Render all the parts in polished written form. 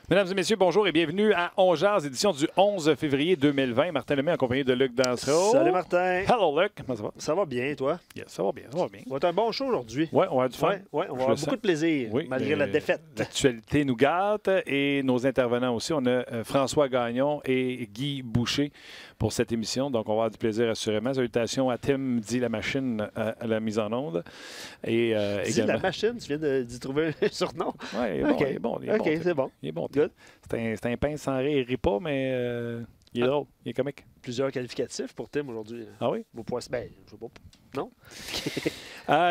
Mesdames et messieurs, bonjour et bienvenue à On Jase, édition du 11 février 2020. Martin Lemay en compagnie de Luc Dansereau. Salut Martin. Hello Luc, comment ça va? Ça va bien, toi? Yes, ça va bien, ça va bien. Ça va être un bon show aujourd'hui. Oui, on va avoir du fun. Ouais, on va avoir beaucoup de plaisir, malgré la défaite. L'actualité nous gâte et nos intervenants aussi. On a François Gagnon et Guy Boucher pour cette émission. Donc, on va avoir du plaisir assurément. Salutations à Tim, dit la machine à la mise en onde. Et, dis la machine, tu viens d'y trouver un surnom? Oui, il est bon. OK, c'est bon. Il est bon. Good. C'est un pince sans rire, il rit pas, mais il est drôle, il est comique. Plusieurs qualificatifs pour Tim aujourd'hui. Ah oui? Vos poissons, ben, je sais pas. Non?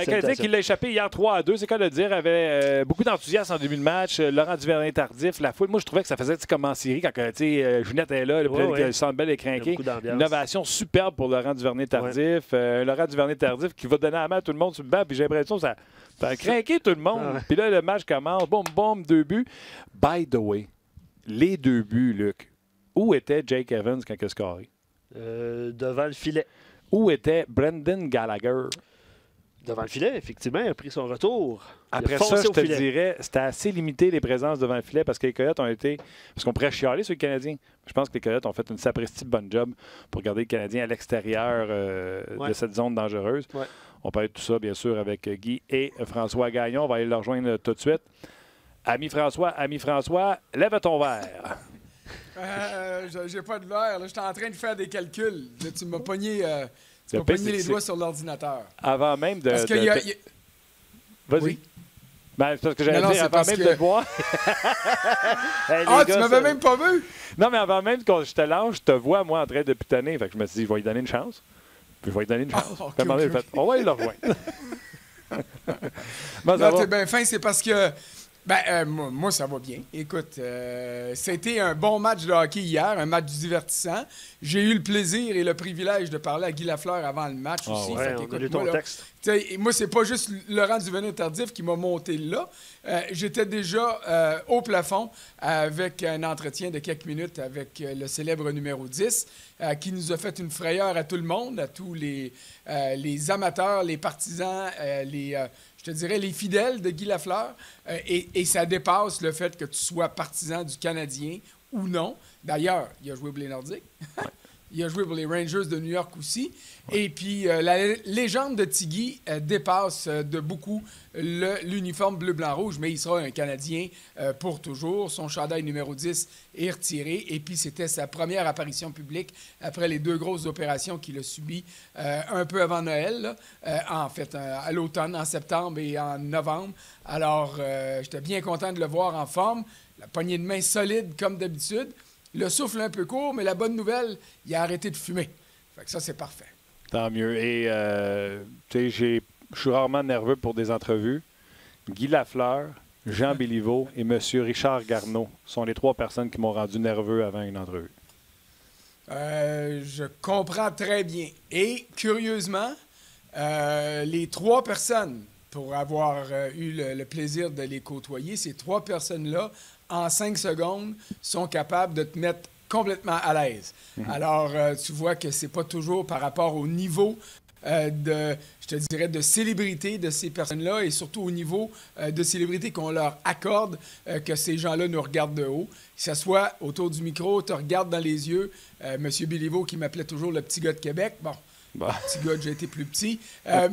Canadien qui l'a échappé hier 3-2, c'est quoi le dire, avait beaucoup d'enthousiasme en début de match. Laurent Duvernay-Tardif, la foule. Moi, je trouvais que ça faisait comme en série quand Junette est là, le Centre Bell est craqué. Innovation superbe pour Laurent Duvernay-Tardif. Laurent Duvernay-Tardif qui va donner la main à tout le monde sur le banc, puis j'ai l'impression que ça a craqué tout le monde. Puis là, le match commence, boum, boum, 2 buts. By the way, les 2 buts, Luc, où était Jake Evans quand il a scoré? Devant le filet. Où était Brendan Gallagher? Devant le filet, effectivement, il a pris son retour. Après ça, je te dirais, c'était assez limité les présences devant le filet parce que les Coyotes ont été... Parce qu'on pourrait chialer sur les Canadiens. Je pense que les Coyotes ont fait une sapristi bonne job pour garder les Canadiens à l'extérieur de cette zone dangereuse. Ouais. On parle de tout ça, bien sûr, avec Guy et François Gagnon. On va aller le rejoindre tout de suite. Ami François, lève ton verre. J'ai pas de verre. J'étais en train de faire des calculs. Là, tu m'as pogné... Tu vas pogner les doigts sur l'ordinateur. Avant même de... Parce Vas-y. Oui. Ben, c'est parce que j'allais dire, avant même de te voir. Tu m'avais même pas vu? Non, mais avant même que je te lance, je te vois, moi, en train de pitonner. Fait que je me suis dit, je vais lui donner une chance. Puis je vais lui donner une chance. On va aller le rejoindre. Non, t'es bien fin, c'est parce que... moi, ça va bien. Écoute, c'était un bon match de hockey hier, un match divertissant. J'ai eu le plaisir et le privilège de parler à Guy Lafleur avant le match aussi. Ouais, on a lu ton texte. Moi, c'est pas juste Laurent Duvernay-Tardif qui m'a monté là. J'étais déjà au plafond avec un entretien de quelques minutes avec le célèbre numéro 10 qui nous a fait une frayeur à tout le monde, à tous les amateurs, les partisans, je te dirais, les fidèles de Guy Lafleur, et ça dépasse le fait que tu sois partisan du Canadien ou non. D'ailleurs, il a joué pour les Nordiques. Il a joué pour les Rangers de New York aussi. Ouais. Et puis, la légende de Tiggy dépasse de beaucoup l'uniforme bleu-blanc-rouge, mais il sera un Canadien pour toujours. Son chandail numéro 10 est retiré. Et puis, c'était sa première apparition publique après les 2 grosses opérations qu'il a subies un peu avant Noël, en fait, à l'automne, en septembre et en novembre. Alors, j'étais bien content de le voir en forme. La poignée de main solide, comme d'habitude. Le souffle un peu court, mais la bonne nouvelle, il a arrêté de fumer. Fait que ça, c'est parfait. Tant mieux. Et, tu sais, je suis rarement nerveux pour des entrevues. Guy Lafleur, Jean Béliveau et M. Richard Garneau sont les 3 personnes qui m'ont rendu nerveux avant une entrevue. Je comprends très bien. Et, curieusement, les 3 personnes, pour avoir eu le plaisir de les côtoyer, ces 3 personnes-là, en 5 secondes, sont capables de te mettre complètement à l'aise. Alors, tu vois que c'est pas toujours par rapport au niveau je te dirais, de célébrité de ces personnes-là et surtout au niveau de célébrité qu'on leur accorde que ces gens-là nous regardent de haut. Que ce soit autour du micro, te regarde dans les yeux. M. Béliveau qui m'appelait toujours le petit gars de Québec. Bon. Petit gars, j'ai été plus petit.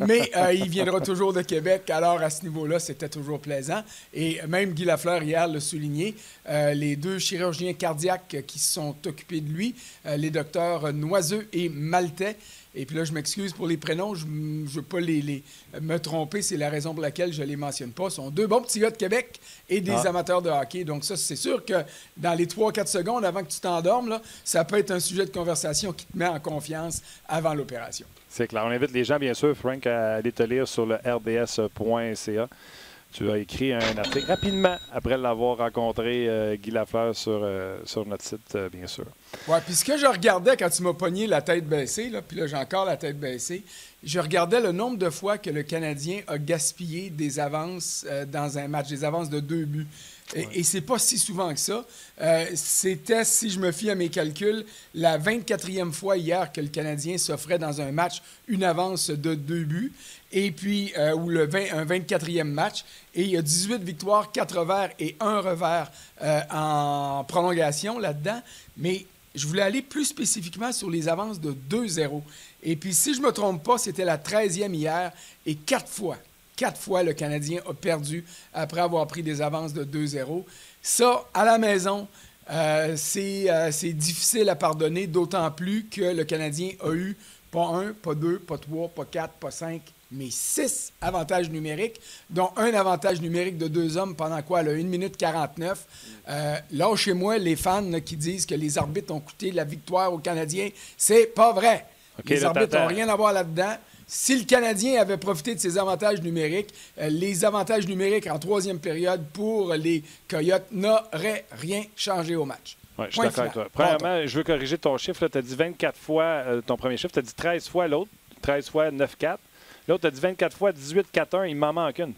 Mais il viendra toujours de Québec. Alors, à ce niveau-là, c'était toujours plaisant. Et même Guy Lafleur, hier, l'a souligné. Les 2 chirurgiens cardiaques qui se sont occupés de lui, les docteurs Noiseux et Maltais. Et puis là, je m'excuse pour les prénoms. Je ne veux pas me tromper. C'est la raison pour laquelle je ne les mentionne pas. Ce sont 2 bons petits gars de Québec et des amateurs de hockey. Donc ça, c'est sûr que dans les 3-4 secondes avant que tu t'endormes, là, ça peut être un sujet de conversation qui te met en confiance avant l'opération. C'est clair. On invite les gens, bien sûr, Frank, à aller te lire sur le rds.ca. Tu as écrit un article rapidement après l'avoir rencontré, Guy Lafleur, sur notre site, bien sûr. Oui, puis ce que je regardais quand tu m'as pogné la tête baissée, là, puis là, j'ai encore la tête baissée, je regardais le nombre de fois que le Canadien a gaspillé des avances dans un match, des avances de 2 buts. Et c'est pas si souvent que ça. C'était, si je me fie à mes calculs, la 24e fois hier que le Canadien s'offrait dans un match une avance de 2 buts. Et puis, ou un 24e match. Et il y a 18 victoires, 4 revers et 1 revers en prolongation là-dedans. Mais je voulais aller plus spécifiquement sur les avances de 2-0. Et puis, si je ne me trompe pas, c'était la 13e hier. Et 4 fois, le Canadien a perdu après avoir pris des avances de 2-0. Ça, à la maison, c'est difficile à pardonner, d'autant plus que le Canadien a eu pas 1, pas 2, pas 3, pas 4, pas 5, mais 6 avantages numériques, dont un avantage numérique de 2 hommes pendant quoi? Là, 1 minute 49. Là, chez moi, les fans là, qui disent que les arbitres ont coûté la victoire aux Canadiens, c'est pas vrai. Okay, les arbitres n'ont rien à voir là-dedans. Si le Canadien avait profité de ses avantages numériques, les avantages numériques en 3e période pour les Coyotes n'auraient rien changé au match. Oui, je suis d'accord avec toi. Premièrement, je veux corriger ton chiffre. Tu as dit 24 fois ton premier chiffre. Tu as dit 13 fois l'autre. 13 fois 9-4. L'autre, tu as dit 24 fois 18-4-1. Il m'en manque une.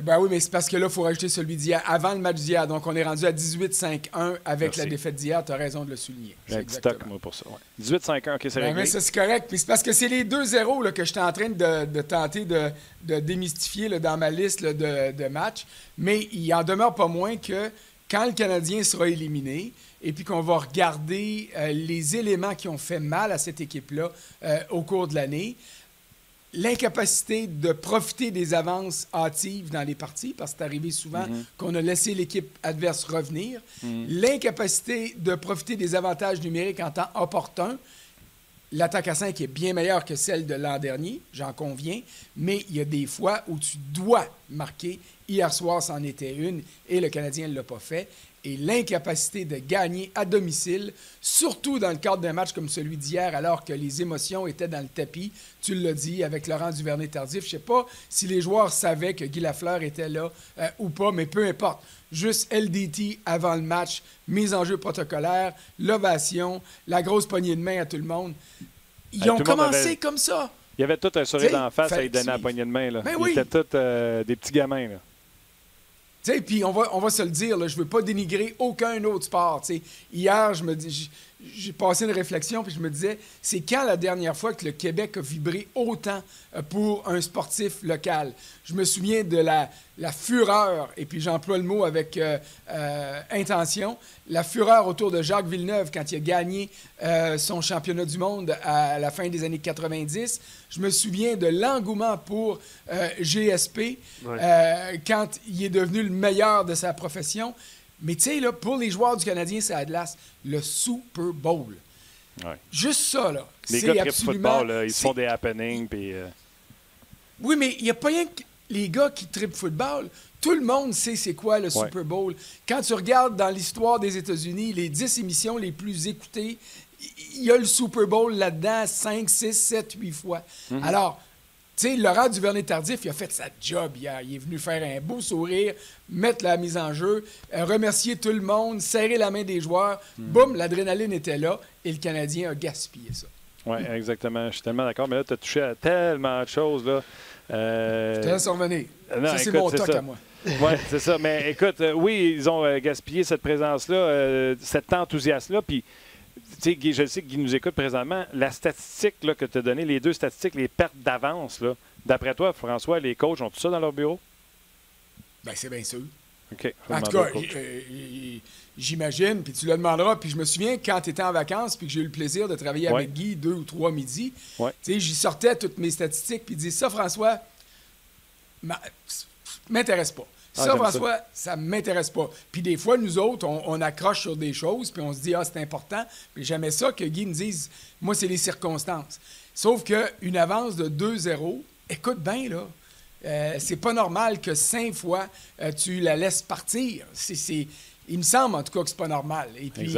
Ben oui, mais c'est parce que là, il faut rajouter celui d'hier, avant le match d'hier. Donc, on est rendu à 18-5-1 avec la défaite d'hier. Tu as raison de le souligner. J'ai un petit stock, moi, pour ça. Ouais. 18-5-1, OK, c'est réglé. Mais ça, c'est correct. Puis c'est parce que c'est les 2-0 là, que j'étais en train de tenter de démystifier là, dans ma liste là, de matchs. Mais il en demeure pas moins que quand le Canadien sera éliminé et puis qu'on va regarder les éléments qui ont fait mal à cette équipe-là au cours de l'année, l'incapacité de profiter des avances hâtives dans les parties, parce que c'est arrivé souvent qu'on a laissé l'équipe adverse revenir, l'incapacité de profiter des avantages numériques en temps opportun. L'attaque à 5 est bien meilleure que celle de l'an dernier, j'en conviens, mais il y a des fois où tu dois marquer. Hier soir, c'en était une, et le Canadien ne l'a pas fait. Et l'incapacité de gagner à domicile, surtout dans le cadre d'un match comme celui d'hier, alors que les émotions étaient dans le tapis, tu l'as dit, avec Laurent Duvernay-Tardif. Je ne sais pas si les joueurs savaient que Guy Lafleur était là ou pas, mais peu importe. Juste LDT avant le match, mise en jeu protocolaire, l'ovation, la grosse poignée de main à tout le monde. Ils ont commencé comme ça. Il y avait tout un sourire d'en face à lui donner la poignée de main. Là. Ben oui. Ils étaient tous des petits gamins. Là. Puis on va se le dire, là, je ne veux pas dénigrer aucun autre sport. T'sais. Hier, j'ai passé une réflexion puis je me disais, c'est quand la dernière fois que le Québec a vibré autant pour un sportif local? Je me souviens de la fureur, et puis j'emploie le mot avec intention, la fureur autour de Jacques Villeneuve quand il a gagné son championnat du monde à la fin des années 90. Je me souviens de l'engouement pour GSP quand il est devenu le meilleur de sa profession. Mais tu sais, là, pour les joueurs du Canadien, c'est à glace, le Super Bowl. Ouais. Juste ça, là. Les gars qui absolument... football, là, ils se font des happenings. Puis, Oui, mais il n'y a pas rien que les gars qui trippent football. Tout le monde sait c'est quoi le Super Bowl. Quand tu regardes dans l'histoire des États-Unis, les 10 émissions les plus écoutées, il y a le Super Bowl là-dedans 5, 6, 7, 8 fois. Alors, tu sais, Laurent Duvernay-Tardif, il a fait sa job hier. Il est venu faire un beau sourire, mettre la mise en jeu, remercier tout le monde, serrer la main des joueurs. Boum, l'adrénaline était là et le Canadien a gaspillé ça. Oui, exactement. Je suis tellement d'accord. Mais là, tu as touché à tellement de choses. Là. Je te laisse revenir. Non, ça, c'est mon toc à moi. Oui, c'est ça. Mais écoute, oui, ils ont gaspillé cette présence-là, cet enthousiasme-là. Puis, tu sais, je sais que Guy nous écoute présentement. La statistique là, que tu as donnée, les deux statistiques, les pertes d'avance, là, d'après toi, François, les coachs ont tout ça dans leur bureau? Bien, c'est bien sûr. OK. En tout cas, j'imagine, puis tu le demanderas. Puis je me souviens, quand tu étais en vacances, puis que j'ai eu le plaisir de travailler avec Guy 2 ou 3 midis, tu sais, j'y sortais toutes mes statistiques, puis il dit ça, François, m'intéresse pas. Ça, François, ça ne m'intéresse pas. Puis des fois, nous autres, on accroche sur des choses, puis on se dit, c'est important. Puis j'aimais ça que Guy me dise, moi, c'est les circonstances. Sauf qu'une avance de 2-0, écoute bien, là, c'est pas normal que 5 fois, tu la laisses partir. Il me semble, en tout cas, que c'est pas normal. Et puis,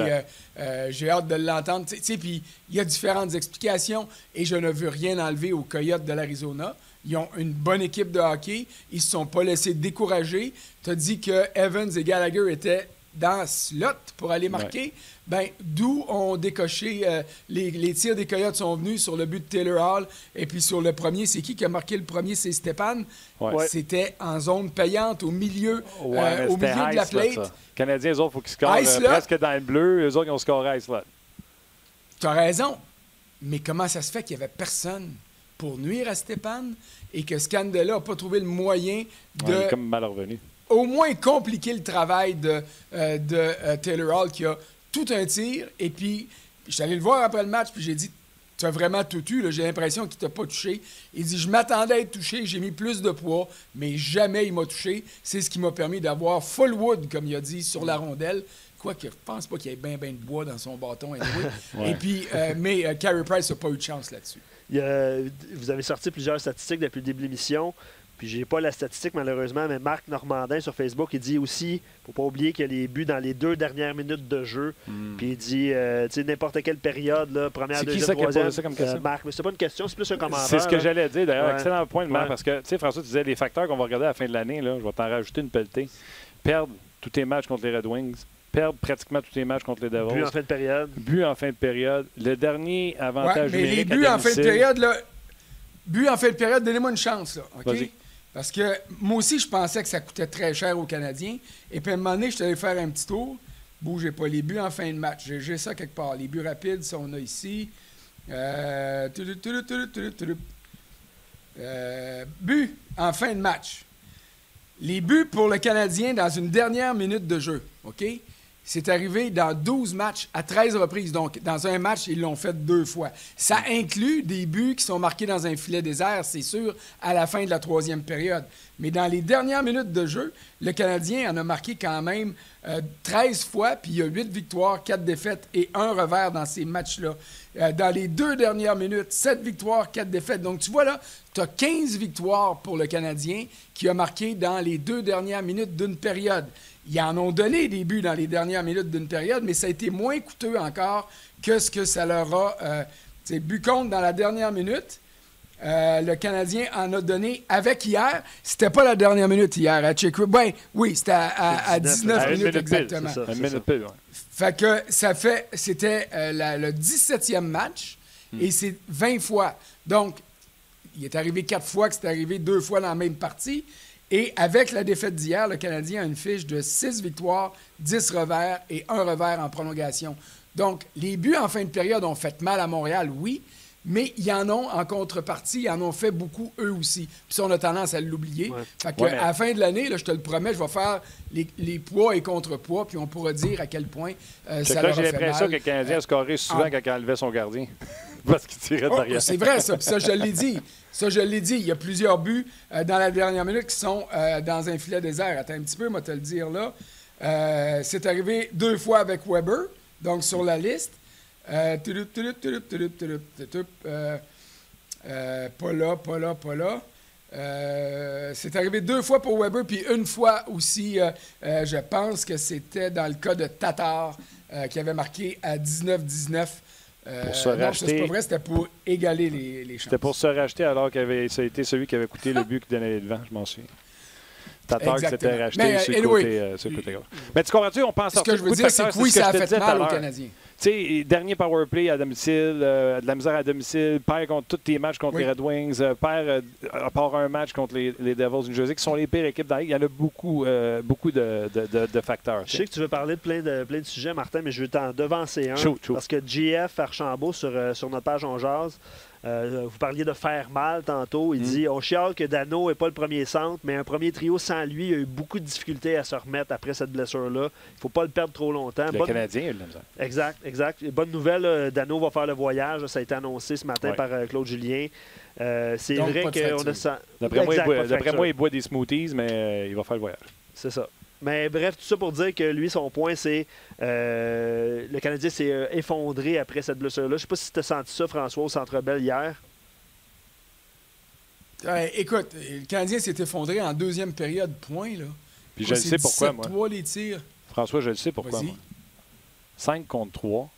j'ai hâte de l'entendre. Tu sais, puis il y a différentes explications, et je ne veux rien enlever aux Coyotes de l'Arizona. Ils ont une bonne équipe de hockey. Ils ne se sont pas laissés décourager. Tu as dit que Evans et Gallagher étaient dans slot pour aller marquer. Ben, d'où ont décoché les tirs des Coyotes sont venus sur le but de Taylor Hall. Et puis sur le premier, c'est qui a marqué le premier? C'est Stéphane. Ouais. C'était en zone payante au milieu, au milieu de la plate. Les Canadiens, eux autres, il faut qu'ils scorent presque dans le bleu. Eux autres, ils ont scoré à slot. Tu as raison. Mais comment ça se fait qu'il n'y avait personne pour nuire à Stéphane et que Scandella n'a pas trouvé le moyen de... il est comme mal revenu. Au moins compliquer le travail de Taylor Hall qui a tout un tir. Et puis, je suis allé le voir après le match, puis j'ai dit, tu as vraiment tout eu. J'ai l'impression qu'il t'a pas touché. Il dit, je m'attendais à être touché, j'ai mis plus de poids, mais jamais il m'a touché. C'est ce qui m'a permis d'avoir full wood, comme il a dit, sur la rondelle. Quoique, je pense pas qu'il y ait bien de bois dans son bâton. Et puis, mais Carey Price n'a pas eu de chance là-dessus. Vous avez sorti plusieurs statistiques depuis le début de l'émission. Puis j'ai pas la statistique malheureusement, mais Marc Normandin sur Facebook, il dit aussi, faut pas oublier qu'il y a les buts dans les 2 dernières minutes de jeu. Puis il dit, tu sais, n'importe quelle période, là, première, deuxième, troisième. C'est qui ça qui a posé ça comme question? Marc, mais c'est pas une question, c'est plus un commentaire. C'est ce que j'allais dire d'ailleurs. Ouais. Excellent point de Marc, parce que, tu sais, François, tu disais les facteurs qu'on va regarder à la fin de l'année, là, je vais t'en rajouter une pelletée. Perdre tous tes matchs contre les Red Wings. Perdre pratiquement tous les matchs contre les Devils. But en fin de période. But en fin de période. Le dernier avantage mais numérique les buts à en fin de période, là, but en fin de période, donnez-moi une chance, là, OK? Vas-y. Parce que moi aussi, je pensais que ça coûtait très cher aux Canadiens. Et puis à un moment donné, je suis allé faire un petit tour. Bougez pas, les buts en fin de match. J'ai ça quelque part. Les buts rapides, ça, on a ici. Buts en fin de match. Les buts pour le Canadien dans une dernière minute de jeu, OK? C'est arrivé dans 12 matchs à 13 reprises. Donc, dans un match, ils l'ont fait 2 fois. Ça inclut des buts qui sont marqués dans un filet désert, c'est sûr, à la fin de la 3e période. Mais dans les dernières minutes de jeu, le Canadien en a marqué quand même 13 fois, puis il y a 8 victoires, 4 défaites et 1 revers dans ces matchs-là. Dans les 2 dernières minutes, 7 victoires, 4 défaites. Donc, tu vois là, tu as 15 victoires pour le Canadien qui a marqué dans les 2 dernières minutes d'une période. Ils en ont donné des buts dans les dernières minutes d'une période, mais ça a été moins coûteux encore que ce que ça leur a... but contre dans la dernière minute. Le Canadien en a donné avec hier. C'était pas la dernière minute hier à Czech. Ben, oui, c'était à 19 minutes exactement. Une minute pile, ouais. Fait que c'était le 17e match et c'est 20 fois. Donc, il est arrivé 4 fois que c'est arrivé 2 fois dans la même partie. Et avec la défaite d'hier, le Canadien a une fiche de 6 victoires, 10 revers et 1 revers en prolongation. Donc, les buts en fin de période ont fait mal à Montréal, oui, mais ils en ont en contrepartie, ils en ont fait beaucoup eux aussi. Puis ça, on a tendance à l'oublier. Ouais. Fait que, à la fin de l'année, là, je te le promets, je vais faire les poids et contrepoids, puis on pourra dire à quel point ça leur a fait mal. J'ai l'impression que le Canadien a scoré souvent quand il enlevait son gardien. Parce qu'il tirait derrière. C'est vrai, ça. Puis ça, je l'ai dit. Il y a plusieurs buts dans la dernière minute qui sont dans un filet désert. Attends un petit peu, moi, te le dire là. C'est arrivé 2 fois avec Weber, donc sur la liste. Pas là. C'est arrivé 2 fois pour Weber, puis une fois aussi, je pense que c'était dans le cas de Tatar, qui avait marqué à 19-19. Pour se racheter. Non, c'est pas vrai, c'était pour égaler les chances. C'était pour se racheter alors que ça a été celui qui avait coûté le but qui donnait les devants, je m'en souviens. Tatar qui s'était racheté sur le côté gauche. Mais tu comprends-tu, on pense ce que je veux dire, c'est que oui, ça a fait mal aux Canadiens. Tu sais, dernier power play à domicile, de la misère à domicile, perd contre tous tes matchs contre les Red Wings, perd à part un match contre les Devils du New Jersey, qui sont les pires équipes dans la Ligue. Il y en a beaucoup de facteurs. Je sais que tu veux parler de plein de sujets, Martin, mais je veux t'en devancer un. Shoot. Parce que GF Archambault, sur notre page On Jase, vous parliez de faire mal tantôt. Il dit on chiale que Dano n'est pas le premier centre, mais un premier trio sans lui, il a eu beaucoup de difficultés à se remettre après cette blessure-là. Il ne faut pas le perdre trop longtemps. Le Canadien, il a de la misère. Exact. Bonne nouvelle, Dano va faire le voyage. Ça a été annoncé ce matin par Claude Julien. C'est donc, vrai qu'on a ça. D'après moi, il boit des smoothies, mais il va faire le voyage. C'est ça. Mais bref, tout ça pour dire que lui, son point, c'est le Canadien s'est effondré après cette blessure-là. Je ne sais pas si tu as senti ça, François, au Centre Bell hier. Écoute, le Canadien s'est effondré en 2e période, point. Là. Puis je le sais pourquoi, moi. 3 les tirs. François, je le sais pourquoi, moi. 5 contre 3.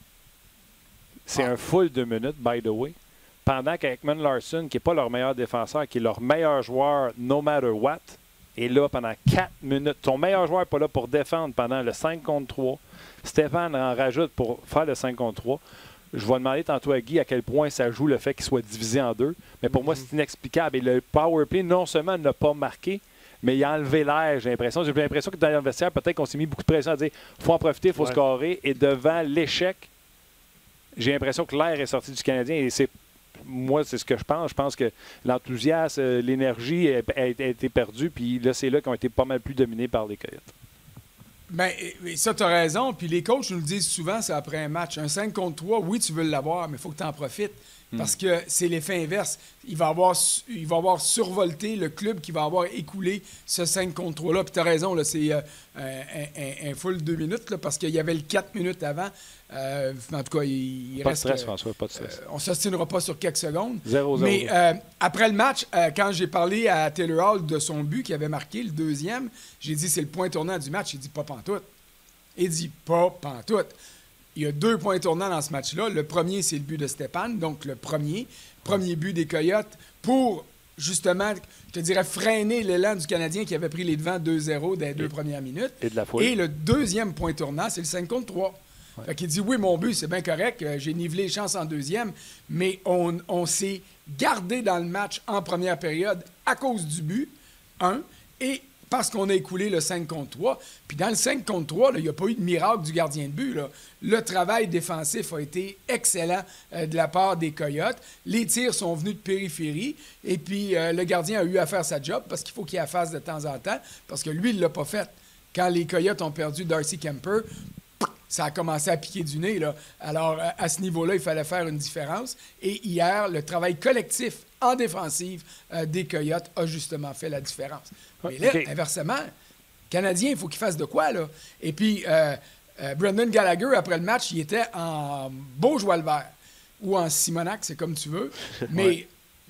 C'est un full 2 minutes, by the way. Pendant qu'Ekman Larsson, qui n'est pas leur meilleur défenseur, qui est leur meilleur joueur no matter what, est là pendant 4 minutes. Ton meilleur joueur n'est pas là pour défendre pendant le 5 contre 3. Stéphane en rajoute pour faire le 5 contre 3. Je vais demander tantôt à Guy à quel point ça joue le fait qu'il soit divisé en deux. Mais pour moi, c'est inexplicable. Et le power play, non seulement n'a pas marqué, mais il a enlevé l'air, j'ai l'impression. J'ai l'impression que dans le vestiaire, peut-être qu'on s'est mis beaucoup de pression à dire il faut en profiter, il faut scorer. Et devant l'échec, j'ai l'impression que l'air est sorti du Canadien. Et moi, c'est ce que je pense. Je pense que l'enthousiasme, l'énergie a été perdue. Puis là, c'est là qu'ils ont été pas mal plus dominés par les Coyotes. Bien, ça, tu as raison. Puis les coachs nous le disent souvent, c'est après un match. Un 5 contre 3, oui, tu veux l'avoir, mais il faut que tu en profites. Parce que c'est l'effet inverse. Il va avoir survolté le club qui va avoir écoulé ce 5 contre 3-là. Puis tu as raison, là, c'est un full 2 minutes, là, parce qu'il y avait le 4 minutes avant. En tout cas, il pas reste... de stress, François, pas de stress. On ne s'ostinera pas sur quelques secondes. 0-0. Mais après le match, quand j'ai parlé à Taylor Hall de son but qu'il avait marqué, le deuxième, j'ai dit c'est le point tournant du match. Il dit pas pantoute. Il dit pas pantoute. Il y a 2 points tournants dans ce match-là. Le premier, c'est le but de Stéphane, donc le premier but des Coyotes pour, justement, je te dirais, freiner l'élan du Canadien qui avait pris les devants 2-0 dans les 2 premières minutes. Et de la foule. Et le deuxième point tournant, c'est le 5 contre 3. Ouais. Fait qu'il dit, oui, mon but, c'est bien correct, j'ai nivelé les chances en deuxième, mais on s'est gardé dans le match en première période à cause du but, et parce qu'on a écoulé le 5 contre 3. Puis dans le 5 contre 3, il n'y a pas eu de miracle du gardien de but. Là. Le travail défensif a été excellent de la part des Coyotes. Les tirs sont venus de périphérie. Et puis le gardien a eu à faire sa job parce qu'il faut qu'il la fasse de temps en temps. Parce que lui, il ne l'a pas fait. Quand les Coyotes ont perdu Darcy Kemper, ça a commencé à piquer du nez. Là. Alors, à ce niveau-là, il fallait faire une différence. Et hier, le travail collectif en défensive des Coyotes a justement fait la différence. Mais là, inversement, le Canadien, il faut qu'il fasse de quoi, là? Et puis, Brendan Gallagher, après le match, il était en beau joie le vert. Ou en Simonac, c'est comme tu veux. Mais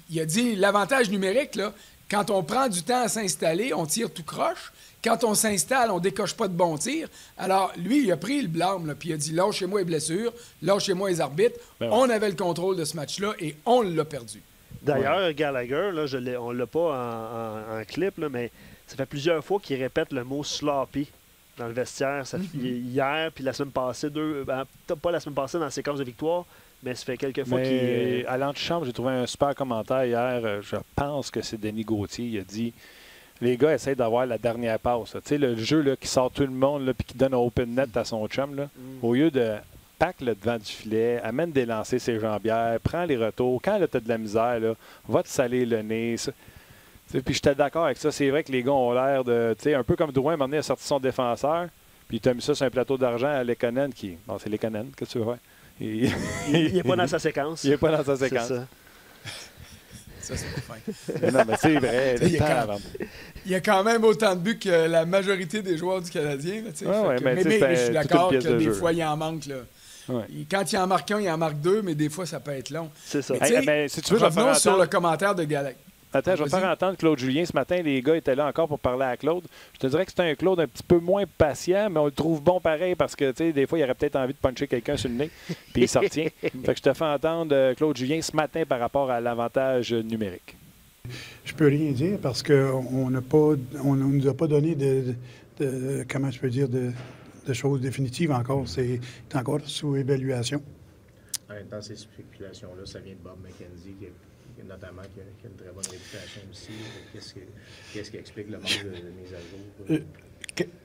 il a dit, l'avantage numérique, là, quand on prend du temps à s'installer, on tire tout croche. Quand on s'installe, on ne décoche pas de bons tirs. Alors, lui, il a pris le blâme, là, puis il a dit « Lâchez-moi les blessures, lâchez-moi les arbitres. » On avait le contrôle de ce match-là et on l'a perdu. D'ailleurs, Gallagher, là, on ne l'a pas en clip, là, mais ça fait plusieurs fois qu'il répète le mot « sloppy » dans le vestiaire. Hier, puis la semaine passée, pas la semaine passée dans la séquence de victoire, mais ça fait quelques fois qu'il... À l'antichambre, j'ai trouvé un super commentaire hier. Je pense que c'est Denis Gauthier. Il a dit... Les gars essaient d'avoir la dernière passe. Tu sais, le jeu là, qui sort tout le monde et qui donne un open net à son chum. Là, au lieu de pack le devant du filet, amène des lancers ses jambières, prends les retours. Quand tu as de la misère, là, va te saler le nez. Puis j'étais d'accord avec ça. C'est vrai que les gars ont l'air de... Tu sais, un peu comme Drouin, à un moment donné, a sorti son défenseur. Puis il t'a mis ça sur un plateau d'argent à Lekonen qui... Bon, c'est Lekonen, qu'est-ce que tu veux faire? Il n'est pas dans sa séquence. Il n'est pas dans sa séquence. C'est ça. Ça, c'est pas fin. Non, mais c'est vrai. Il y a quand même autant de buts que la majorité des joueurs du Canadien. Là, mais je suis d'accord que des fois, il en manque. Là. Ouais. Quand il en marque un, il en marque 2, mais des fois, ça peut être long. C'est ça. Mais si tu veux, revenons sur le commentaire de Gallagher. Attends, je vais faire entendre Claude Julien. Ce matin, les gars étaient là encore pour parler à Claude. Je te dirais que c'est un Claude un petit peu moins patient, mais on le trouve bon pareil parce que, tu sais, des fois, il aurait peut-être envie de puncher quelqu'un sur le nez, puis il s'en retient. Fait que je te fais entendre Claude Julien ce matin par rapport à l'avantage numérique. Je peux rien dire parce qu'on ne nous a pas donné comment je peux dire, de choses définitives encore. C'est encore sous évaluation. Dans ces spéculations-là, ça vient de Bob McKenzie, notamment, qui a une très bonne réputation aussi. Qu'est-ce qui explique le manque de mise à jour?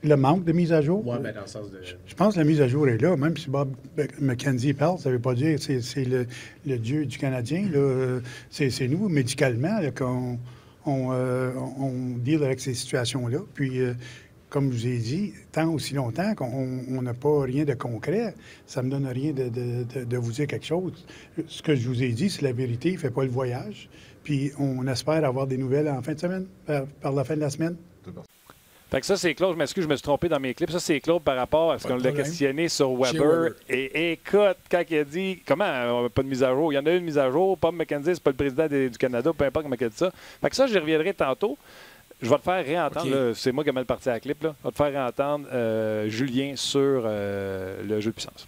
Le manque de mise à jour? Oui, bien dans le sens de... Je pense que la mise à jour est là. Même si Bob McKenzie parle, ça ne veut pas dire que c'est le dieu du Canadien. C'est nous, médicalement, qu'on deal avec ces situations-là. Puis, comme je vous ai dit, tant aussi longtemps qu'on n'a pas rien de concret, ça ne me donne rien de vous dire quelque chose. Ce que je vous ai dit, c'est la vérité. Il ne fait pas le voyage. Puis, on espère avoir des nouvelles en fin de semaine, par la fin de la semaine. Fait que ça, c'est Claude. Je m'excuse, je me suis trompé dans mes clips. Ça, c'est Claude par rapport à ce qu'on l'a questionné sur Weber. Et écoute, quand il a dit comment pas de mise à jour, il y en a une mise à jour. Bob McKenzie, c'est pas le président du Canada, peu importe comment il a dit ça. Fait que ça, j'y reviendrai tantôt. Je vais te faire réentendre. Okay. C'est moi qui ai mal parti à la clip. Là. Je vais te faire réentendre Julien sur le jeu de puissance.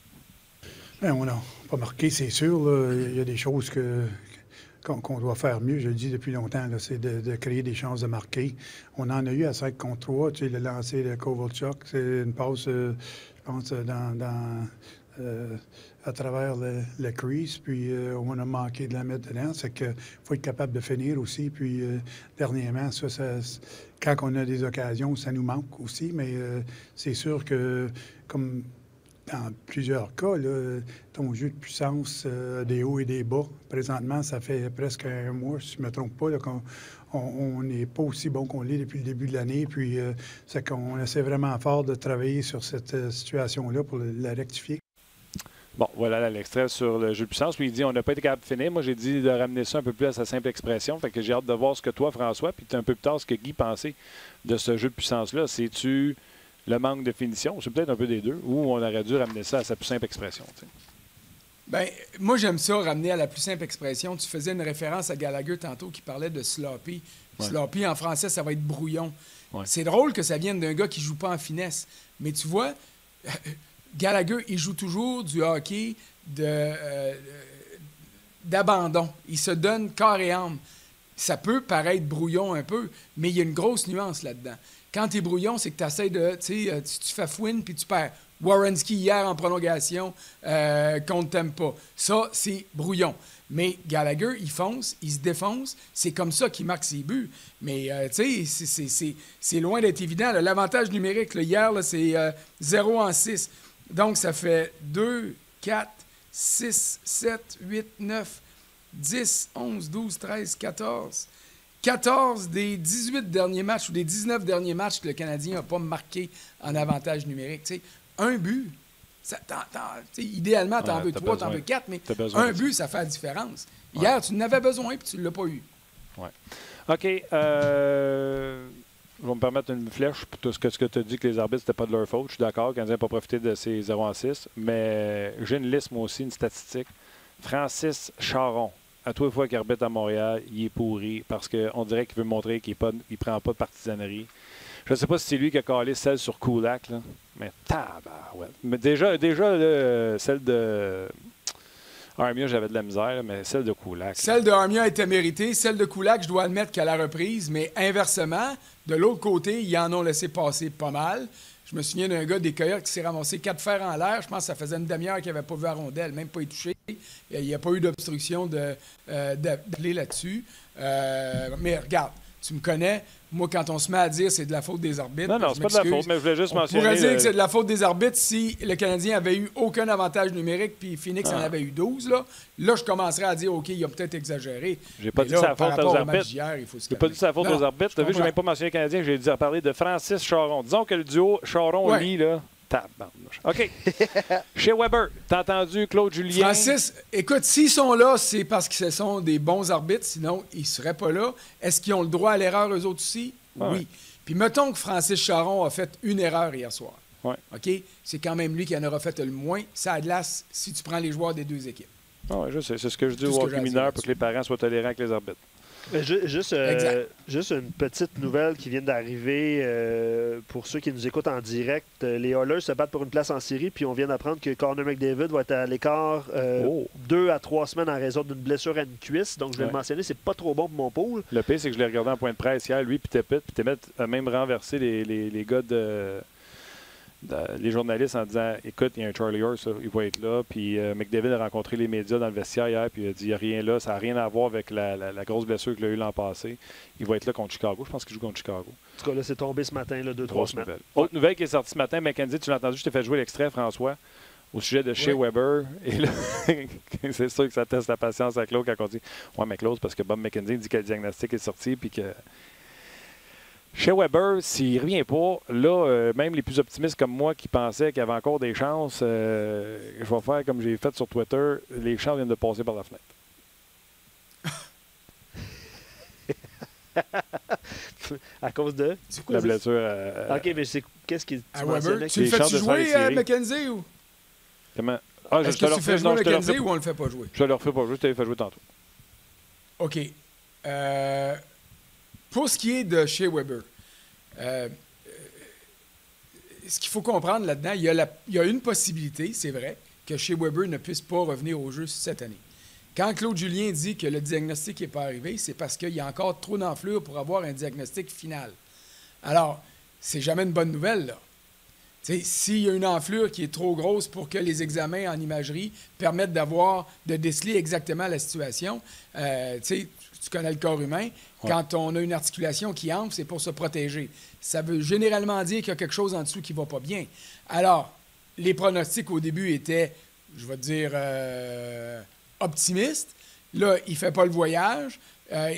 Bien, on n'a pas marqué, c'est sûr. Là. Il y a des choses qu'on doit faire mieux, je le dis depuis longtemps, là, c'est de créer des chances de marquer. On en a eu à 5 contre 3. Tu sais, le lancer de Kovalchuk, c'est une passe, je pense, à travers le crease, puis on a manqué de la mettre dedans. C'est qu'il faut être capable de finir aussi. Puis, dernièrement, quand on a des occasions, ça nous manque aussi, mais c'est sûr que, comme dans plusieurs cas, là, ton jeu de puissance, des hauts et des bas, présentement, ça fait presque un mois, si je ne me trompe pas, là, qu'on n'est pas aussi bon qu'on l'est depuis le début de l'année. Puis, c'est qu'on essaie vraiment fort de travailler sur cette situation-là pour la rectifier. Bon, voilà l'extrait sur le jeu de puissance. Puis il dit on n'a pas été capable de finir. Moi, j'ai dit de ramener ça un peu plus à sa simple expression. Fait que j'ai hâte de voir ce que toi, François, puis un peu plus tard, ce que Guy pensait de ce jeu de puissance-là. C'est-tu le manque de finition? C'est peut-être un peu des deux. Ou on aurait dû ramener ça à sa plus simple expression? T'sais. Bien, moi, j'aime ça, ramener à la plus simple expression. Tu faisais une référence à Gallagher tantôt qui parlait de sloppy. Ouais. Sloppy, en français, ça va être brouillon. Ouais. C'est drôle que ça vienne d'un gars qui ne joue pas en finesse. Mais tu vois... Gallagher, il joue toujours du hockey d'abandon. Il se donne corps et âme. Ça peut paraître brouillon un peu, mais il y a une grosse nuance là-dedans. Quand tu es brouillon, c'est que tu essaies de... Tu fais fouine puis tu perds. Werenski, hier, en prolongation, qu'on ne t'aime pas. Ça, c'est brouillon. Mais Gallagher, il fonce, il se défonce. C'est comme ça qu'il marque ses buts. Mais, tu sais, c'est loin d'être évident. Là. L'avantage numérique, là, hier, là, c'est 0 en 6. Donc, ça fait 2, 4, 6, 7, 8, 9, 10, 11, 12, 13, 14. 14 des 18 derniers matchs ou des 19 derniers matchs que le Canadien n'a pas marqué en avantage numérique. T'sais, un but, idéalement, tu en veux 3, tu en veux 4, mais un but, ça fait la différence. Ouais. Hier, tu n'avais besoin et tu ne l'as pas eu. Oui. OK. Je vais me permettre une flèche pour tout ce que tu as dit que les arbitres, c'était pas de leur faute. Je suis d'accord, le Canadien n'a pas profité de ces 0 en 6. Mais j'ai une liste, moi aussi, une statistique. Francis Charon, à tous les fois qu'il arbitre à Montréal, il est pourri parce qu'on dirait qu'il veut montrer qu'il ne prend pas de partisanerie. Je ne sais pas si c'est lui qui a calé celle sur Kulak, là. Mais tabarouette. Mais déjà celle de Armia, j'avais de la misère, là, mais celle de Kulak. Celle de Armia était méritée. Celle de Kulak, je dois admettre qu'à la reprise, mais inversement, de l'autre côté, ils en ont laissé passer pas mal. Je me souviens d'un gars des Coyotes qui s'est ramassé 4 fers en l'air. Je pense que ça faisait une demi-heure qu'il n'avait pas vu la rondelle, même pas été touché. Il n'y a pas eu d'obstruction d'aller là-dessus. Mais regarde, tu me connais. Moi, quand on se met à dire c'est de la faute des arbitres... Non, c'est pas de la faute, mais je voulais juste mentionner... On pourrait dire que c'est de la faute des arbitres si le Canadien avait eu aucun avantage numérique puis Phoenix en avait eu 12. Là, je commencerais à dire, OK, il a peut-être exagéré. J'ai pas dit ça à faute aux arbitres. J'ai pas dit ça à faute aux arbitres. Tu as vu, je n'ai même pas mentionné le Canadien. J'ai dit à parler de Francis Charon. Disons que le duo Charon-Lee, là... OK. Chez Weber, t'as entendu Claude Julien? Francis, écoute, s'ils sont là, c'est parce que ce sont des bons arbitres. Sinon, ils ne seraient pas là. Est-ce qu'ils ont le droit à l'erreur, eux autres aussi? Oui. Ouais. Puis mettons que Francis Charon a fait une erreur hier soir. Ouais. OK? C'est quand même lui qui en aura fait le moins. Ça a de glace si tu prends les joueurs des deux équipes. Oui, je sais. C'est ce que je dis aux hockey mineurs pour que les parents soient tolérants avec les arbitres. Juste une petite nouvelle qui vient d'arriver pour ceux qui nous écoutent en direct. Les Oilers se battent pour une place en série, puis on vient d'apprendre que Connor McDavid va être à l'écart 2 à 3 semaines en raison d'une blessure à une cuisse. Donc, je vais le mentionner, c'est pas trop bon pour mon pool. Le pire, c'est que je l'ai regardé en point de presse hier, lui, puis Tippett a même renversé les gars les journalistes en disant écoute, il y a un Charlie Horse, il va être là. Puis McDavid a rencontré les médias dans le vestiaire hier, puis il a dit il n'y a rien là, ça n'a rien à voir avec la grosse blessure qu'il a eue l'an passé. Il va être là contre Chicago. Je pense qu'il joue contre Chicago. En tout cas, là, c'est tombé ce matin, 2-3 semaines. Nouvelle. Autre nouvelle qui est sortie ce matin, McKenzie, tu l'as entendu, je t'ai fait jouer l'extrait, François, au sujet de Shea Weber. Et là, c'est sûr que ça teste la patience à Claude quand on dit ouais, mais Claude, parce que Bob McKenzie dit que le diagnostic est sorti, puis que. Chez Weber, s'il ne revient pas, là, même les plus optimistes comme moi qui pensaient qu'il y avait encore des chances, je vais faire comme j'ai fait sur Twitter, les chances viennent de passer par la fenêtre. À cause de? C'est quoi la blessure? OK, mais qu'est-ce qui à Weber? Tu le fais-tu jouer à McKenzie ou? Comment? Est-ce que tu fais jouer McKenzie ou on le fait pas jouer? Je ne le refais pas jouer, je te l'ai fait jouer tantôt. OK. Pour ce qui est de Shea Weber, ce qu'il faut comprendre là-dedans, il y a une possibilité, c'est vrai, que Shea Weber ne puisse pas revenir au jeu cette année. Quand Claude Julien dit que le diagnostic n'est pas arrivé, c'est parce qu'il y a encore trop d'enflure pour avoir un diagnostic final. Alors, c'est jamais une bonne nouvelle, là. S'il y a une enflure qui est trop grosse pour que les examens en imagerie permettent de déceler exactement la situation, tu connais le corps humain, quand on a une articulation qui enfle, c'est pour se protéger. Ça veut généralement dire qu'il y a quelque chose en dessous qui ne va pas bien. Alors, les pronostics au début étaient, je vais te dire, optimistes. Là, il ne fait pas le voyage.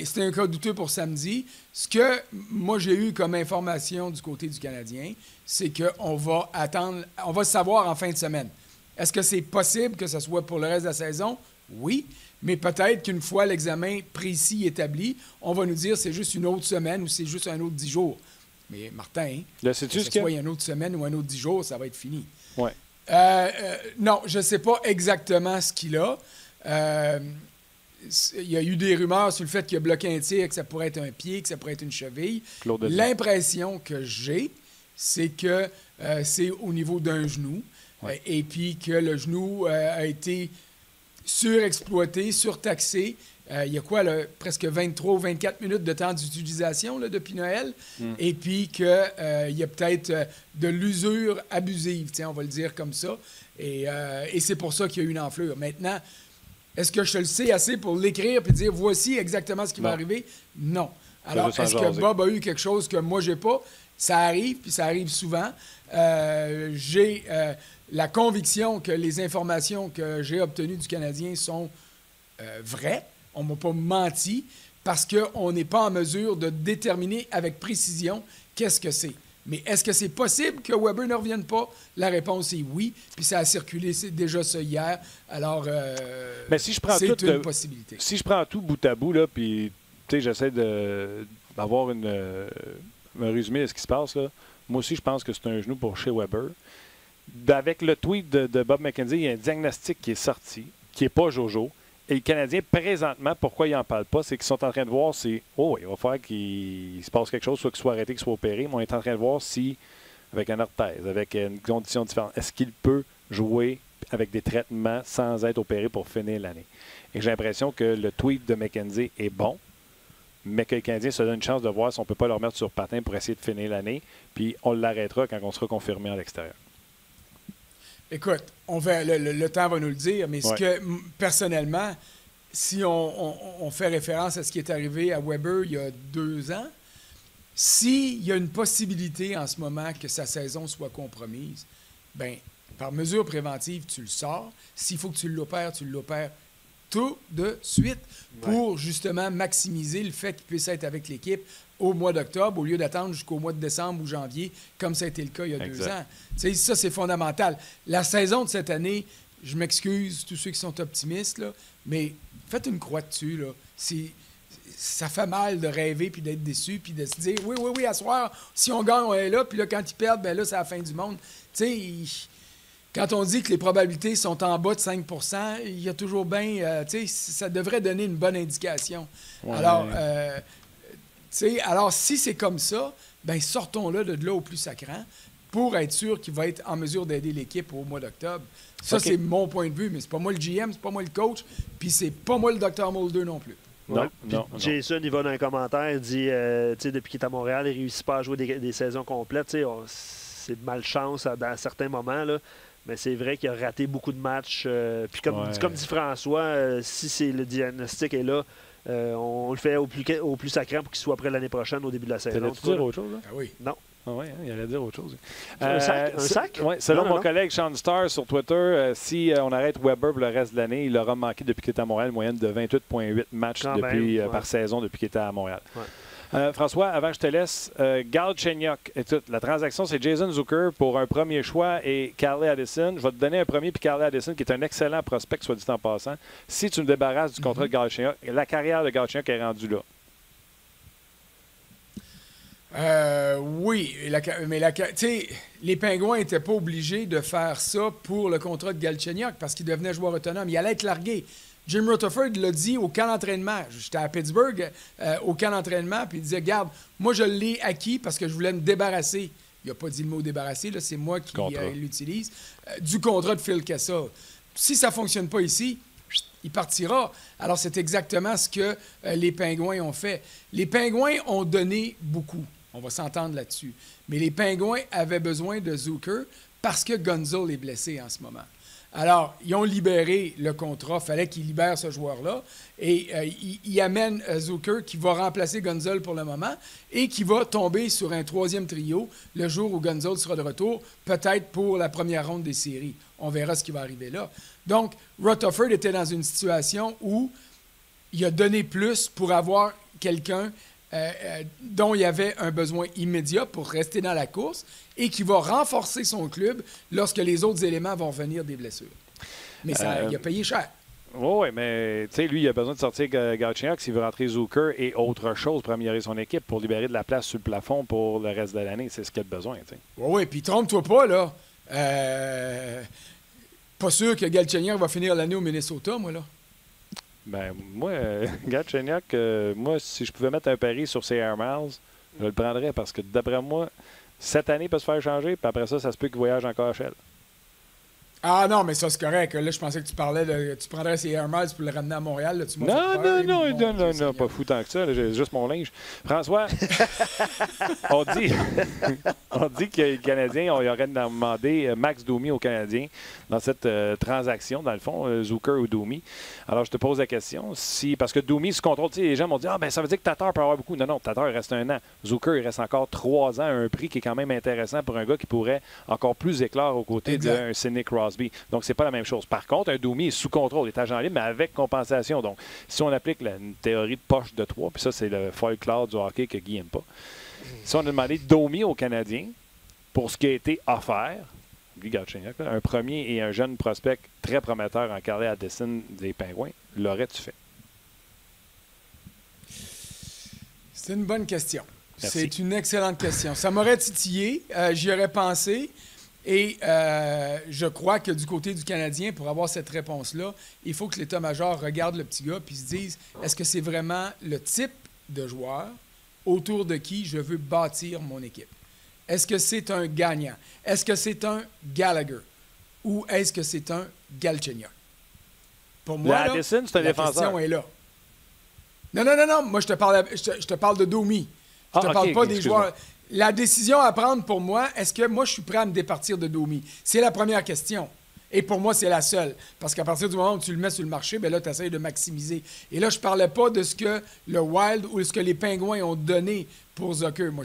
C'était un cas douteux pour samedi. Ce que moi, j'ai eu comme information du côté du Canadien, c'est qu'on va attendre, on va savoir en fin de semaine. Est-ce que c'est possible que ce soit pour le reste de la saison? Oui, mais peut-être qu'une fois l'examen précis établi, on va nous dire c'est juste une autre semaine ou c'est juste un autre 10 jours. Mais Martin, là, sais-tu que ce soit une autre semaine ou un autre 10 jours, ça va être fini. Ouais. Non, je ne sais pas exactement ce qu'il a. Il y a eu des rumeurs sur le fait qu'il a bloqué un tir, que ça pourrait être un pied, que ça pourrait être une cheville. L'impression que j'ai, c'est que c'est au niveau d'un genou. Et puis que le genou a été surexploité, surtaxé. Il y a quoi, là, presque 23 ou 24 minutes de temps d'utilisation là, depuis Noël. Et puis qu'il y a peut-être de l'usure abusive, on va le dire comme ça. Et c'est pour ça qu'il y a eu une enflure. Maintenant, est-ce que je le sais assez pour l'écrire et dire voici exactement ce qui va arriver? Non. Alors, est-ce que Bob a eu quelque chose que moi, j'ai pas? Ça arrive, puis ça arrive souvent. J'ai la conviction que les informations que j'ai obtenues du Canadien sont vraies. On ne m'a pas menti parce qu'on n'est pas en mesure de déterminer avec précision qu'est-ce que c'est. Mais est-ce que c'est possible que Weber ne revienne pas? La réponse est oui. Puis ça a circulé déjà ça hier. Alors, mais si je prends c'est une possibilité. Si je prends tout bout à bout, là, puis j'essaie d'avoir un résumé de ce qui se passe, là. Moi aussi, je pense que c'est un genou pour chez Weber. Avec le tweet de Bob McKenzie, il y a un diagnostic qui est sorti, qui n'est pas Jojo. Et le Canadien, présentement, pourquoi ils n'en parlent pas, c'est qu'ils sont en train de voir si, il va falloir qu'il se passe quelque chose, soit qu'il soit arrêté, qu'il soit opéré, mais on est en train de voir si, avec un orthèse, avec une condition différente, est-ce qu'il peut jouer avec des traitements sans être opéré pour finir l'année. Et j'ai l'impression que le tweet de McKenzie est bon, mais que le Canadien se donne une chance de voir si on ne peut pas le remettre sur patin pour essayer de finir l'année, puis on l'arrêtera quand on sera confirmé à l'extérieur. Écoute, le temps va nous le dire, mais ce que, personnellement, si on fait référence à ce qui est arrivé à Weber il y a 2 ans, s'il y a une possibilité en ce moment que sa saison soit compromise, bien, par mesure préventive, tu le sors. S'il faut que tu l'opères tout de suite pour justement maximiser le fait qu'il puisse être avec l'équipe au mois d'octobre au lieu d'attendre jusqu'au mois de décembre ou janvier, comme ça a été le cas il y a 2 ans. T'sais, ça, c'est fondamental. La saison de cette année, je m'excuse, tous ceux qui sont optimistes, là, mais faites une croix dessus. Là. Ça fait mal de rêver puis d'être déçu puis de se dire oui, à soir, si on gagne, on est là, puis là, quand ils perdent, ben là, c'est la fin du monde. Tu sais, quand on dit que les probabilités sont en bas de 5 %, il y a toujours bien... ça devrait donner une bonne indication. Ouais. Alors, si c'est comme ça, ben sortons-le de là au plus sacrant pour être sûr qu'il va être en mesure d'aider l'équipe au mois d'octobre. Ça, c'est mon point de vue, mais c'est pas moi le GM, c'est pas moi le coach, puis c'est pas moi le Dr. Mulder non plus. Non. Jason, il va dans un commentaire, il dit depuis qu'il est à Montréal, il ne réussit pas à jouer des saisons complètes. C'est de malchance dans certains moments, là. Mais c'est vrai qu'il a raté beaucoup de matchs. Puis comme dit François, si le diagnostic est là, on le fait au plus sacrant pour qu'il soit prêt l'année prochaine au début de la saison. Tu dire autre chose? Hein? Ah oui. Non. Ah oui, il allait dire autre chose. Un sac? Oui, selon mon collègue Sean Starr sur Twitter, si on arrête Weber pour le reste de l'année, il aura manqué depuis qu'il est à Montréal une moyenne de 28,8 matchs par saison depuis qu'il était à Montréal. Ouais. François, avant que je te laisse, Galchenyuk, la transaction, c'est Jason Zucker pour un premier choix et Carly Addison. Je vais te donner un premier, puis Carly Addison, qui est un excellent prospect, soit dit en passant. Si tu me débarrasses du contrat de Galchenyuk, la carrière de Galchenyuk est rendue là. Oui, mais les Pingouins n'étaient pas obligés de faire ça pour le contrat de Galchenyuk parce qu'il devenait joueur autonome. Il allait être largué. Jim Rutherford l'a dit au camp d'entraînement. J'étais à Pittsburgh au camp d'entraînement, puis il disait, regarde, moi je l'ai acquis parce que je voulais me débarrasser. Il n'a pas dit le mot débarrasser, là, c'est moi qui l'utilise. Du contrat de Phil Kessel. Si ça ne fonctionne pas ici, il partira. Alors, c'est exactement ce que les Pingouins ont fait. Les Pingouins ont donné beaucoup. On va s'entendre là-dessus. Mais les Pingouins avaient besoin de Zucker parce que Gunzel est blessé en ce moment. Alors, ils ont libéré le contrat. Il fallait qu'ils libèrent ce joueur-là. Et ils amènent Zucker qui va remplacer Gunzel pour le moment et qui va tomber sur un troisième trio le jour où Gunzel sera de retour, peut-être pour la première ronde des séries. On verra ce qui va arriver là. Donc, Rutherford était dans une situation où il a donné plus pour avoir quelqu'un dont il y avait un besoin immédiat pour rester dans la course et qui va renforcer son club lorsque les autres éléments vont venir des blessures. Mais il a payé cher. Oui, mais lui, il a besoin de sortir Galchenyuk s'il veut rentrer Zucker et autre chose pour améliorer son équipe, pour libérer de la place sur le plafond pour le reste de l'année. C'est ce qu'il a besoin. Oui, puis trompe-toi pas, là. Pas sûr que Galchenyuk va finir l'année au Minnesota, moi, là. Ben, moi, Galchenyuk, moi, si je pouvais mettre un pari sur ses Air Miles, je le prendrais parce que, d'après moi, cette année, il peut se faire changer, puis après ça, ça se peut qu'il voyage en KHL. Ah non, mais ça, c'est correct. Là, je pensais que tu parlais de... Tu prendrais ses Air Miles pour le ramener à Montréal. Là, Non, pas fou tant que ça. J'ai juste mon linge. François, on dit que les Canadiens, on y aurait demandé Max Domi aux Canadiens dans cette transaction, dans le fond, Zucker ou Domi. Alors, je te pose la question. Parce que Domi se contrôle, les gens m'ont dit « Ah, ben ça veut dire que Tatar peut avoir beaucoup. » Non, Tatar, il reste 1 an. Zucker, il reste encore 3 ans à un prix qui est quand même intéressant pour un gars qui pourrait encore plus éclore aux côtés d'un Sidney Crosby. Donc, c'est pas la même chose. Par contre, un Domi est sous contrôle, est agent libre, mais avec compensation. Donc, si on applique une théorie de poche de 3, puis ça, c'est le folklore du hockey que Guy n'aime pas. Si on a demandé Domi aux Canadiens pour ce qui a été offert, Guy Galchenyuk, un premier et un jeune prospect très prometteur en Carly Addison des Pingouins, l'aurais-tu fait? C'est une bonne question. Merci. C'est une excellente question. Ça m'aurait titillé. J'y aurais pensé. Et je crois que du côté du Canadien, pour avoir cette réponse-là, il faut que l'état-major regarde le petit gars et se dise, est-ce que c'est vraiment le type de joueur autour de qui je veux bâtir mon équipe? Est-ce que c'est un gagnant? Est-ce que c'est un Gallagher? Ou est-ce que c'est un Galchenyuk? Pour moi, là, Addison, c'est un la défenseur. question est là. Non. Moi, je te parle de Domi. Je te parle pas des joueurs. La décision à prendre pour moi, est-ce que moi, je suis prêt à me départir de Domi? C'est la première question. Et pour moi, c'est la seule. Parce qu'à partir du moment où tu le mets sur le marché, bien là, tu essaies de maximiser. Et là, je ne parlais pas de ce que le Wild ou ce que les Pingouins ont donné pour Zucker. Moi,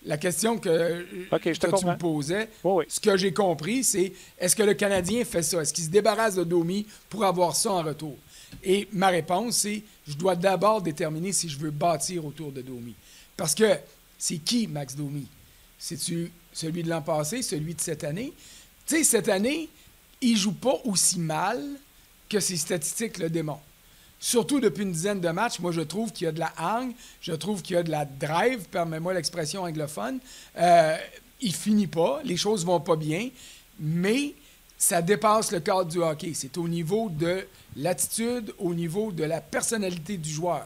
la question que tu me posais, ce que j'ai compris, c'est est-ce que le Canadien fait ça? Est-ce qu'il se débarrasse de Domi pour avoir ça en retour? Et ma réponse, c'est je dois d'abord déterminer si je veux bâtir autour de Domi. Parce que c'est qui, Max Domi? C'est-tu celui de l'an passé, celui de cette année? Tu sais, cette année, il ne joue pas aussi mal que ses statistiques le démontrent. Surtout depuis une dizaine de matchs, moi, je trouve qu'il y a de la hargne, je trouve qu'il y a de la drive, permets-moi l'expression anglophone. Il finit pas, les choses vont pas bien, mais ça dépasse le cadre du hockey. C'est au niveau de l'attitude, au niveau de la personnalité du joueur.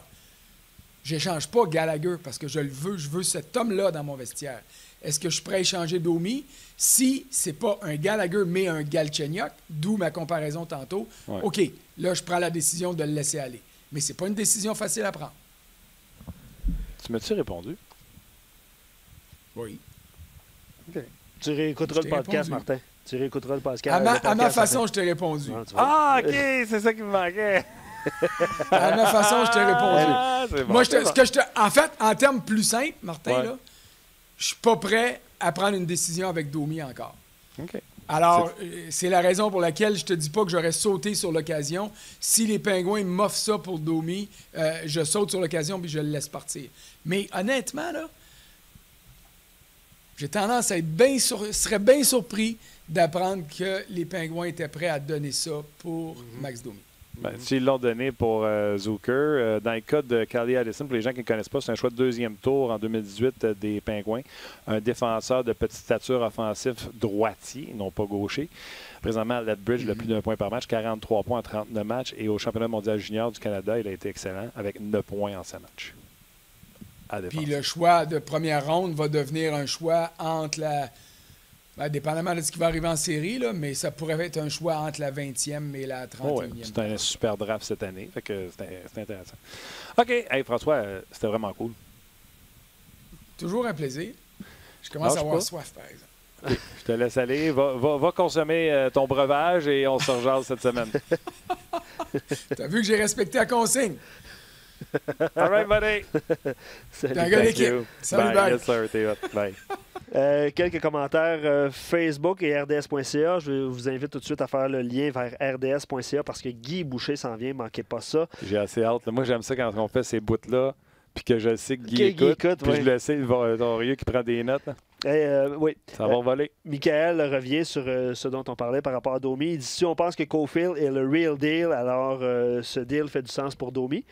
Je n'échange pas Gallagher parce que je le veux. Je veux cet homme-là dans mon vestiaire. Est-ce que je suis prêt à échanger Domi? Si ce n'est pas un Gallagher, mais un Galchenyuk, d'où ma comparaison tantôt, OK, là, je prends la décision de le laisser aller. Mais ce n'est pas une décision facile à prendre. Tu m'as-tu répondu? Oui. OK. Tu réécouteras le podcast, Martin. Tu réécouteras le podcast. À ma façon, je t'ai répondu. OK, c'est ça qui me manquait. À ma façon, je t'ai répondu. Bon, moi, en fait, en termes plus simples, Martin, là, je suis pas prêt à prendre une décision avec Domi encore. OK. Alors, c'est la raison pour laquelle je te dis pas que j'aurais sauté sur l'occasion. Si les Pingouins m'offrent ça pour Domi, je saute sur l'occasion puis je le laisse partir. Mais honnêtement, là, j'ai tendance à être serais bien surpris d'apprendre que les Pingouins étaient prêts à donner ça pour Max Domi. Ben, s'ils l'ont donné pour Zucker, dans le cas de Carly Addison, pour les gens qui ne connaissent pas, c'est un choix de 2e tour en 2018 des Pingouins. Un défenseur de petite stature offensif droitier, non pas gaucher. Présentement, à Lethbridge, le plus d'1 point par match, 43 points en 39 matchs. Et au championnat mondial junior du Canada, il a été excellent avec 9 points en 5 matchs. Puis le choix de première ronde va devenir un choix entre Ben, dépendamment de ce qui va arriver en série, là, mais ça pourrait être un choix entre la 20e et la 31e. C'est un super draft cette année. Fait que c'est intéressant. OK. Hey, François, c'était vraiment cool. Toujours un plaisir. Je commence à avoir soif, par exemple. Okay. Je te laisse aller. Va consommer ton breuvage et on se rejase cette semaine. T'as vu que j'ai respecté la consigne? All right, buddy. T'es un gars d'équipe. Salut, bye. Yes, sir. T'es hot. Bye. Quelques commentaires Facebook et RDS.ca. Je vous invite tout de suite à faire le lien vers RDS.ca parce que Guy Boucher s'en vient. Manquez pas ça. J'ai assez hâte. Moi, j'aime ça quand on fait ces bouts-là puis que je sais que Guy écoute. Puis je le sais, ton Rieu qui prend des notes. Oui. Ça va voler. Michael revient sur ce dont on parlait par rapport à Domi. Il dit si on pense que Caulfield est le real deal, alors ce deal fait du sens pour Domi.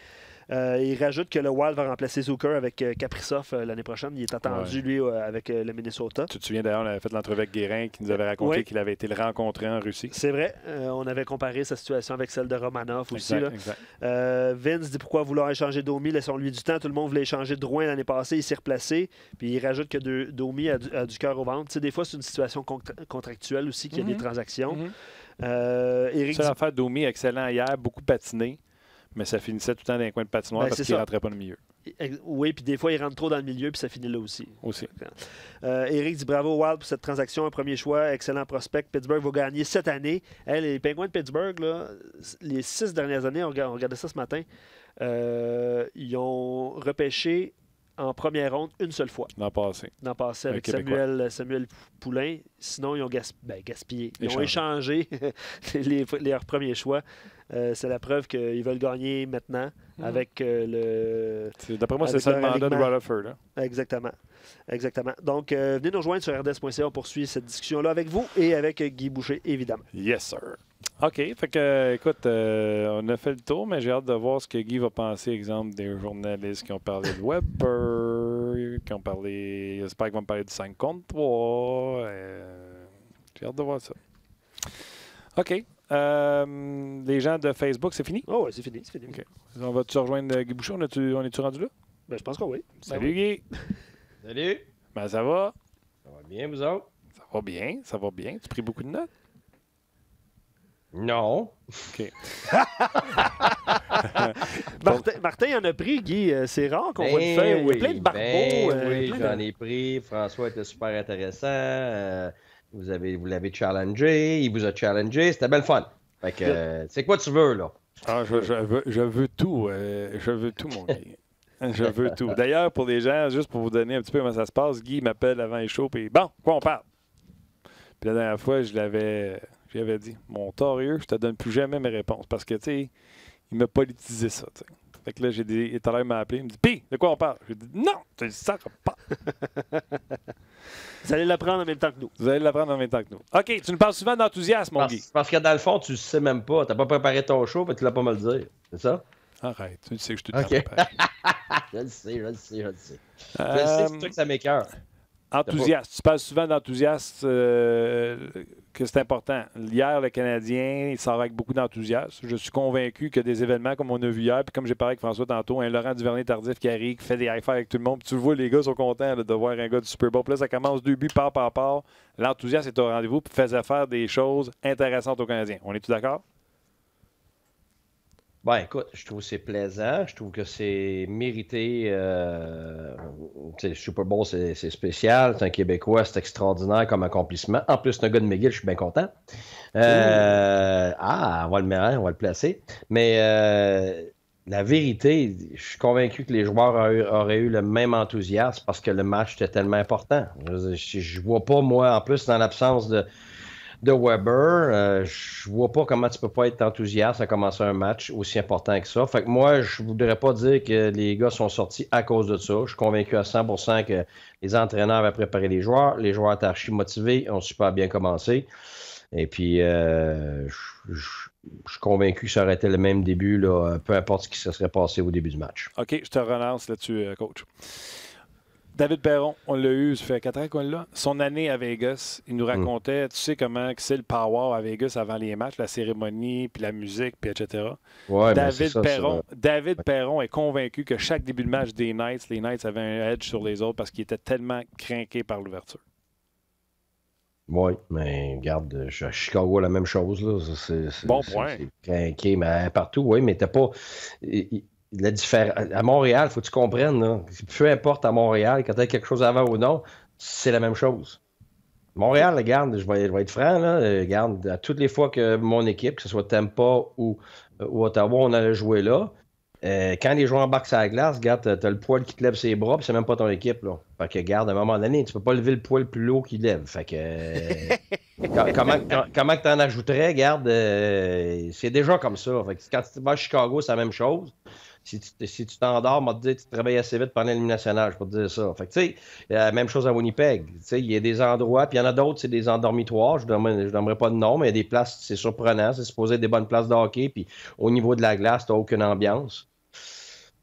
Il rajoute que le Wild va remplacer Zucker avec Kaprizov l'année prochaine. Il est attendu, lui, avec le Minnesota. Tu te souviens d'ailleurs, on avait fait l'entrevue avec Guérin qui nous avait raconté qu'il avait été le rencontrer en Russie. C'est vrai. On avait comparé sa situation avec celle de Romanov aussi. Exact. Vince dit pourquoi vouloir échanger Domi, laissons-lui du temps. Tout le monde voulait échanger Drouin l'année passée. Il s'est replacé. Puis il rajoute que Domi a du cœur au ventre. Tu sais, des fois, c'est une situation contractuelle aussi qu'il y a des transactions. C'est l'affaire Domi, excellent hier, beaucoup patiné. Mais ça finissait tout le temps dans les coins de patinoire parce qu'il ne rentrait pas dans le milieu. Oui, puis des fois, il rentre trop dans le milieu, puis ça finit là aussi. Éric dit bravo Wild pour cette transaction, un premier choix, excellent prospect. Pittsburgh va gagner cette année. Les Penguins de Pittsburgh, là, les 6 dernières années, on regardait ça ce matin, ils ont repêché en première ronde une seule fois. L'an passé avec Samuel Poulain. Sinon, ils ont gaspillé. Ils ont échangé leurs premiers choix. C'est la preuve qu'ils veulent gagner maintenant avec le... D'après moi, c'est ça le mandat de Rutherford. Hein? Exactement. Donc, venez nous rejoindre sur rds.ca. On poursuit cette discussion-là avec vous et avec Guy Boucher, évidemment. Yes, sir. OK. Fait que, écoute, on a fait le tour, mais j'ai hâte de voir ce que Guy va penser, exemple, des journalistes qui ont parlé de Weber, qui ont parlé... J'espère qu'ils vont me parler du 5 contre 3. J'ai hâte de voir ça. OK. Les gens de Facebook, c'est fini? Oh, oui, c'est fini. Okay. On va-tu rejoindre Guy Boucher? On est-tu rendu là? Ben, je pense que oui. Salut, Guy. Salut. Ben, ça va? Ça va bien, vous autres? Ça va bien. Tu pris beaucoup de notes? Non. OK. Martin en a pris, Guy. C'est rare qu'on va le faire. Il y a plein de barbeaux. Oui, j'en ai pris. François était super intéressant. Vous l'avez challengé. Il vous a challengé. C'était belle fun. Fait que, c'est quoi tu veux, là? Ah, je veux tout. Je veux tout, mon Guy. Je veux tout. D'ailleurs, pour les gens, juste pour vous donner un petit peu comment ça se passe, Guy m'appelle avant les shows, puis bon, quoi on parle? Puis la dernière fois, j'avais dit, mon torieux, je te donne plus jamais mes réponses. Parce que, tu sais, il m'a politisé ça, tu sais. Fait que là, tout à l'heure, il m'a appelé, il me dit, pis, de quoi on parle? J'ai dit, non, tu ne sais pas. Vous allez l'apprendre en même temps que nous. Vous allez l'apprendre en même temps que nous. OK, tu nous parles souvent d'enthousiasme, mon Guy. Parce que dans le fond, tu ne sais même pas. Tu n'as pas préparé ton show, mais tu ne l'as pas me le dire. C'est ça? Arrête, tu sais que je te préparé. Je le sais. Je le sais, c'est toi que ça m'écoeure. Enthousiaste. Tu parles souvent d'enthousiasme, que c'est important. Hier, le Canadien, il sort avec beaucoup d'enthousiasme. Je suis convaincu que des événements comme on a vu hier, puis comme j'ai parlé avec François tantôt, un Laurent Duvernay-Tardif qui arrive, qui fait des high-fives avec tout le monde, puis tu le vois, les gars sont contents de voir un gars du Super Bowl. Puis là, ça commence 2 buts par. L'enthousiasme est au rendez-vous, puis faisait faire des choses intéressantes aux Canadiens. On est-tu d'accord? Ben, écoute, je trouve que c'est plaisant. Je trouve que c'est mérité. Le Super Bowl, c'est spécial. C'est un Québécois, c'est extraordinaire comme accomplissement. En plus, c'est un gars de McGill, je suis bien content. On va le placer. Mais la vérité, je suis convaincu que les joueurs auraient eu le même enthousiasme parce que le match était tellement important. Je vois pas, moi, en plus, dans l'absence de Weber, je vois pas comment tu peux pas être enthousiaste à commencer un match aussi important que ça. Fait que moi, je voudrais pas dire que les gars sont sortis à cause de ça. Je suis convaincu à 100% que les entraîneurs avaient préparé les joueurs étaient archi motivés, ont super bien commencé. Et puis, je suis convaincu que ça aurait été le même début, là, peu importe ce qui se serait passé au début du match. OK, je te relance là-dessus, coach. David Perron, on l'a eu, ça fait 4 ans qu'on l'a. Son année à Vegas, il nous racontait, tu sais comment c'est le power à Vegas avant les matchs, la cérémonie, puis la musique, puis etc. Ouais, David Perron est convaincu que chaque début de match des Knights, les Knights avaient un edge sur les autres parce qu'ils étaient tellement craqués par l'ouverture. Oui, mais regarde, à Chicago, la même chose. Là. Bon point. C'est craqué, mais partout, oui, mais t'as pas. La différence. À Montréal, il faut que tu comprennes, là, peu importe à Montréal, quand tu as quelque chose avant ou non, c'est la même chose. Montréal, regarde, je vais être franc, là, regarde, à toutes les fois que mon équipe, que ce soit Tampa ou Ottawa, on allait jouer là, quand les joueurs embarquent sur la glace, regarde, t'as le poil qui te lève ses bras, puis c'est même pas ton équipe, là. Fait que, regarde, à un moment donné, tu peux pas lever le poil plus haut qu'il lève. Fait que, comment que t'en ajouterais, regarde, c'est déjà comme ça. Fait que quand tu vas à Chicago, c'est la même chose. Si tu t'endors, on va te dire, tu te réveilles assez vite pendant l'élimination nationale, je peux te dire ça. Fait que, tu sais, la même chose à Winnipeg. Tu sais, il y a des endroits, puis il y en a d'autres, c'est des endormitoires. Je ne donnerai pas de nom, mais il y a des places, c'est surprenant. C'est supposé être des bonnes places de hockey, puis au niveau de la glace, tu n'as aucune ambiance.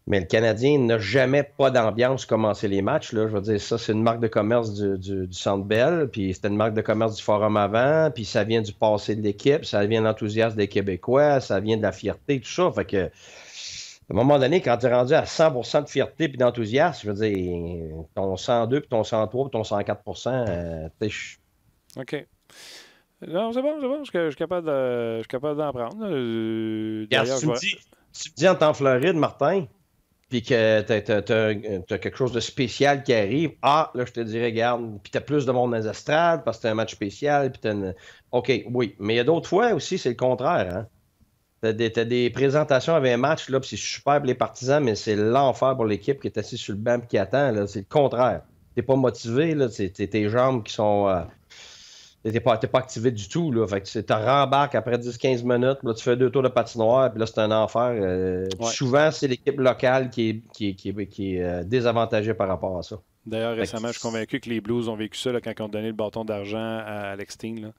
Mais le Canadien n'a jamais pas d'ambiance commencer les matchs. Là. Je veux dire, ça, c'est une marque de commerce du Centre Bell, puis c'était une marque de commerce du Forum avant, puis ça vient du passé de l'équipe, ça vient de l'enthousiasme des Québécois, ça vient de la fierté, tout ça. Fait que, à un moment donné, quand tu es rendu à 100% de fierté et d'enthousiasme, je veux dire, ton 102, puis ton 103, puis ton 104 OK. Non, c'est bon. Je suis capable d'en prendre. D'ailleurs, tu me dis en temps Floride, Martin, puis que t'as quelque chose de spécial qui arrive, là, je te dirais, regarde, puis t'as plus de monde dans les estrades parce que t'as un match spécial, puis OK, oui. Mais il y a d'autres fois aussi, c'est le contraire, hein. T'as des présentations avec un match, là, puis c'est super pour les partisans, mais c'est l'enfer pour l'équipe qui est assise sur le banc et qui attend, là. C'est le contraire. T'es pas motivé, là, c'est tes jambes qui sont... T'es pas activé du tout, là. Fait que tu rembarques après 10-15 minutes, là, tu fais 2 tours de patinoire, puis là, c'est un enfer. Souvent, c'est l'équipe locale qui est désavantagée par rapport à ça. D'ailleurs, récemment, je suis convaincu que les Blues ont vécu ça là, quand ils ont donné le bâton d'argent à Alex Steen, là.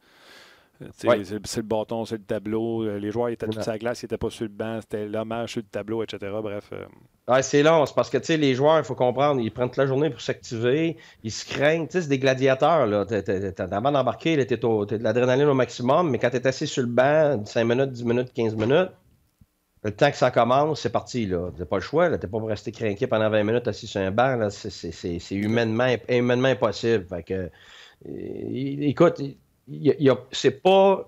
Ouais. C'est le bâton, c'est le tableau. Les joueurs étaient tous sur la glace, ils n'étaient pas sur le banc. C'était l'hommage sur le tableau, etc. Bref. Ouais, c'est long. C'est parce que les joueurs, il faut comprendre, ils prennent toute la journée pour s'activer. Ils se craignent. C'est des gladiateurs. Là. Avant d'embarquer, t'as de l'adrénaline au maximum, mais quand tu es assis sur le banc, 5 minutes, 10 minutes, 15 minutes, le temps que ça commence, c'est parti. Tu n'as pas le choix. Tu n'es pas pour rester craqué pendant 20 minutes assis sur un banc. C'est humainement impossible. Fait que, écoute, c'est pas.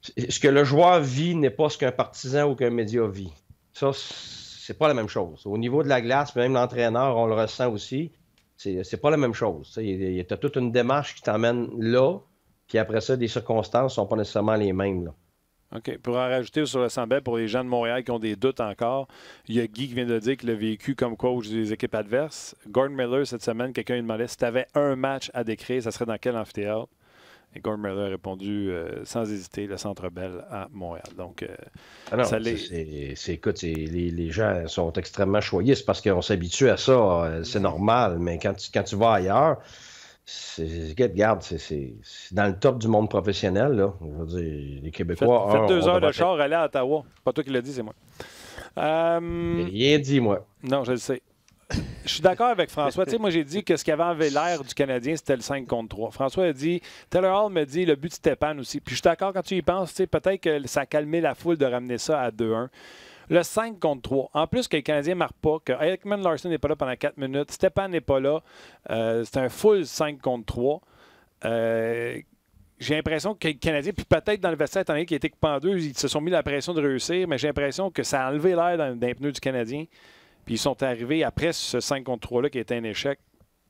Ce que le joueur vit n'est pas ce qu'un partisan ou qu'un média vit. Ça, c'est pas la même chose. Au niveau de la glace, même l'entraîneur, on le ressent aussi. C'est pas la même chose. Tu as toute une démarche qui t'emmène là, puis après ça, les circonstances ne sont pas nécessairement les mêmes. Là. OK. Pour en rajouter sur le Centre Bell, pour les gens de Montréal qui ont des doutes encore, il y a Guy qui vient de dire qu'il a vécu comme coach des équipes adverses. Gordon Miller, cette semaine, quelqu'un lui demandait si tu avais un match à décrire, ça serait dans quel amphithéâtre? Et Gordon Miller a répondu sans hésiter, le Centre Bell à Montréal. Donc, écoute, les gens sont extrêmement choyés. C'est parce qu'on s'habitue à ça. C'est normal. Mais quand tu vas ailleurs, regarde, c'est dans le top du monde professionnel. Là. Je veux dire, les Québécois... Faites 2 heures de char, aller à Ottawa. Pas toi qui l'as dit, c'est moi. Rien dit, moi. Non, je le sais. Je suis d'accord avec François. Tu sais, moi, j'ai dit que ce qui avait enlevé l'air du Canadien, c'était le 5 contre 3. François a dit, Taylor Hall me dit le but de Stéphane aussi. Puis je suis d'accord quand tu y penses, tu sais, peut-être que ça a calmé la foule de ramener ça à 2-1. Le 5 contre 3. En plus que le Canadien ne marque pas, que Ekman Larson n'est pas là pendant 4 minutes, Stéphane n'est pas là. C'est un full 5 contre 3. J'ai l'impression que les Canadiens, puis peut-être dans le vestiaire, étant donné qu'il était coupé en deux, ils se sont mis la pression de réussir, mais j'ai l'impression que ça a enlevé l'air dans les pneus du Canadien. Puis ils sont arrivés après ce 5 contre 3-là qui était un échec.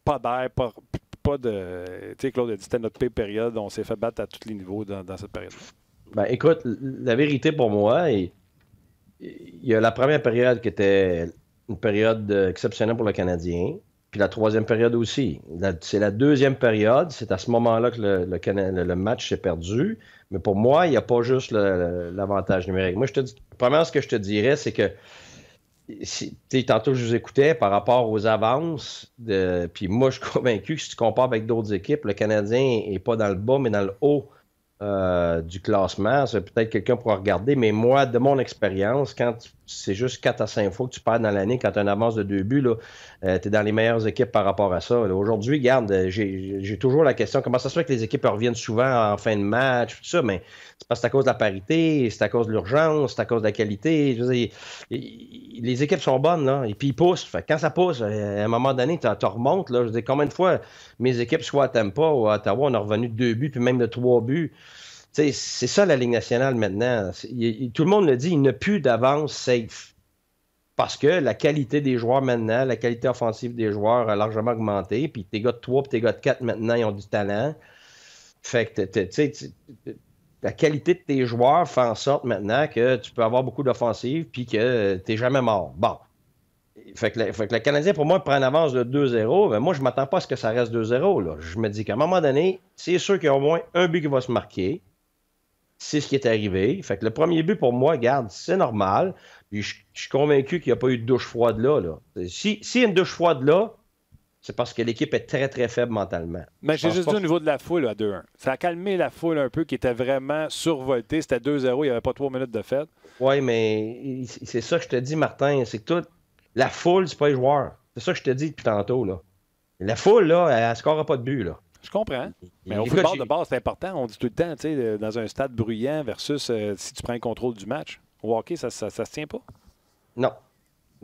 Pas d'air, pas de... Tu sais, Claude a dit c'était notre pire période. On s'est fait battre à tous les niveaux dans cette période-là. Ben, écoute, la vérité pour moi, il y a la première période qui était une période exceptionnelle pour le Canadien. Puis la troisième période aussi. C'est la deuxième période. C'est à ce moment-là que le match s'est perdu. Mais pour moi, il n'y a pas juste l'avantage numérique. Moi, premièrement, ce que je te dirais, c'est que tantôt, je vous écoutais par rapport aux avances. Puis moi, je suis convaincu que si tu compares avec d'autres équipes, le Canadien n'est pas dans le bas, mais dans le haut du classement. C'est peut-être quelqu'un pourra regarder. Mais moi, de mon expérience, quand c'est juste 4 à 5 fois que tu perds dans l'année quand tu as une avance de 2 buts. Tu es dans les meilleures équipes par rapport à ça. Aujourd'hui, regarde, j'ai toujours la question, comment ça se fait que les équipes reviennent souvent en fin de match, tout ça, mais c'est parce que c'est à cause de la parité, c'est à cause de l'urgence, c'est à cause de la qualité. Je veux dire, les équipes sont bonnes, là, et puis ils poussent. Fait que quand ça pousse, à un moment donné, tu remontes. Là, je veux dire, combien de fois mes équipes, soit à Tampa ou à Ottawa, on a revenu de 2 buts, puis même de 3 buts. C'est ça la Ligue nationale maintenant. Tout le monde le dit, il n'y a plus d'avance safe. Parce que la qualité des joueurs maintenant, la qualité offensive des joueurs a largement augmenté. Puis tes gars de 3 et tes gars de 4 maintenant, ils ont du talent. Fait que la qualité de tes joueurs fait en sorte maintenant que tu peux avoir beaucoup d'offensives puis que tu n'es jamais mort. Bon. Fait que le Canadien, pour moi, prend une avance de 2-0. Ben moi, je ne m'attends pas à ce que ça reste 2-0. Là. Je me dis qu'à un moment donné, c'est sûr qu'il y a au moins un but qui va se marquer. C'est ce qui est arrivé. Fait que le premier but, pour moi, regarde, c'est normal. Puis je suis convaincu qu'il n'y a pas eu de douche froide là. S'il y a une douche froide là, c'est parce que l'équipe est très, très faible mentalement. Mais j'ai juste dit au niveau de la foule à 2-1. Ça a calmé la foule un peu qui était vraiment survoltée. C'était 2-0, il n'y avait pas 3 minutes de fête. Oui, mais c'est ça que je te dis, Martin. C'est que la foule, c'est pas les joueurs. C'est ça que je te dis depuis tantôt. Là. La foule, là, elle ne scorera pas de but. Là. Je comprends. Mais au football de base, c'est important. On dit tout le temps, tu sais, dans un stade bruyant versus si tu prends le contrôle du match. Au hockey, ça se tient pas. Non.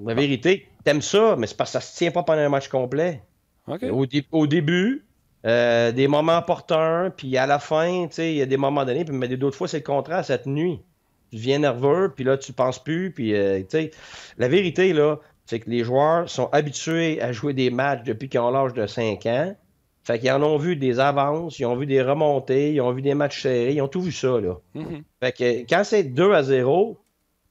La vérité, t'aimes ça, mais c'est parce que ça se tient pas pendant un match complet. Okay. Au début, des moments opportuns, puis à la fin, tu sais, il y a des moments donnés, mais d'autres fois, c'est le contraire, cette nuit. Tu deviens nerveux, puis là, tu penses plus, puis tu sais, la vérité, là, c'est que les joueurs sont habitués à jouer des matchs depuis qu'ils ont l'âge de 5 ans. Fait qu'ils en ont vu des avances, ils ont vu des remontées, ils ont vu des matchs serrés, ils ont tout vu ça, là. Mm-hmm. Fait que quand c'est 2-0,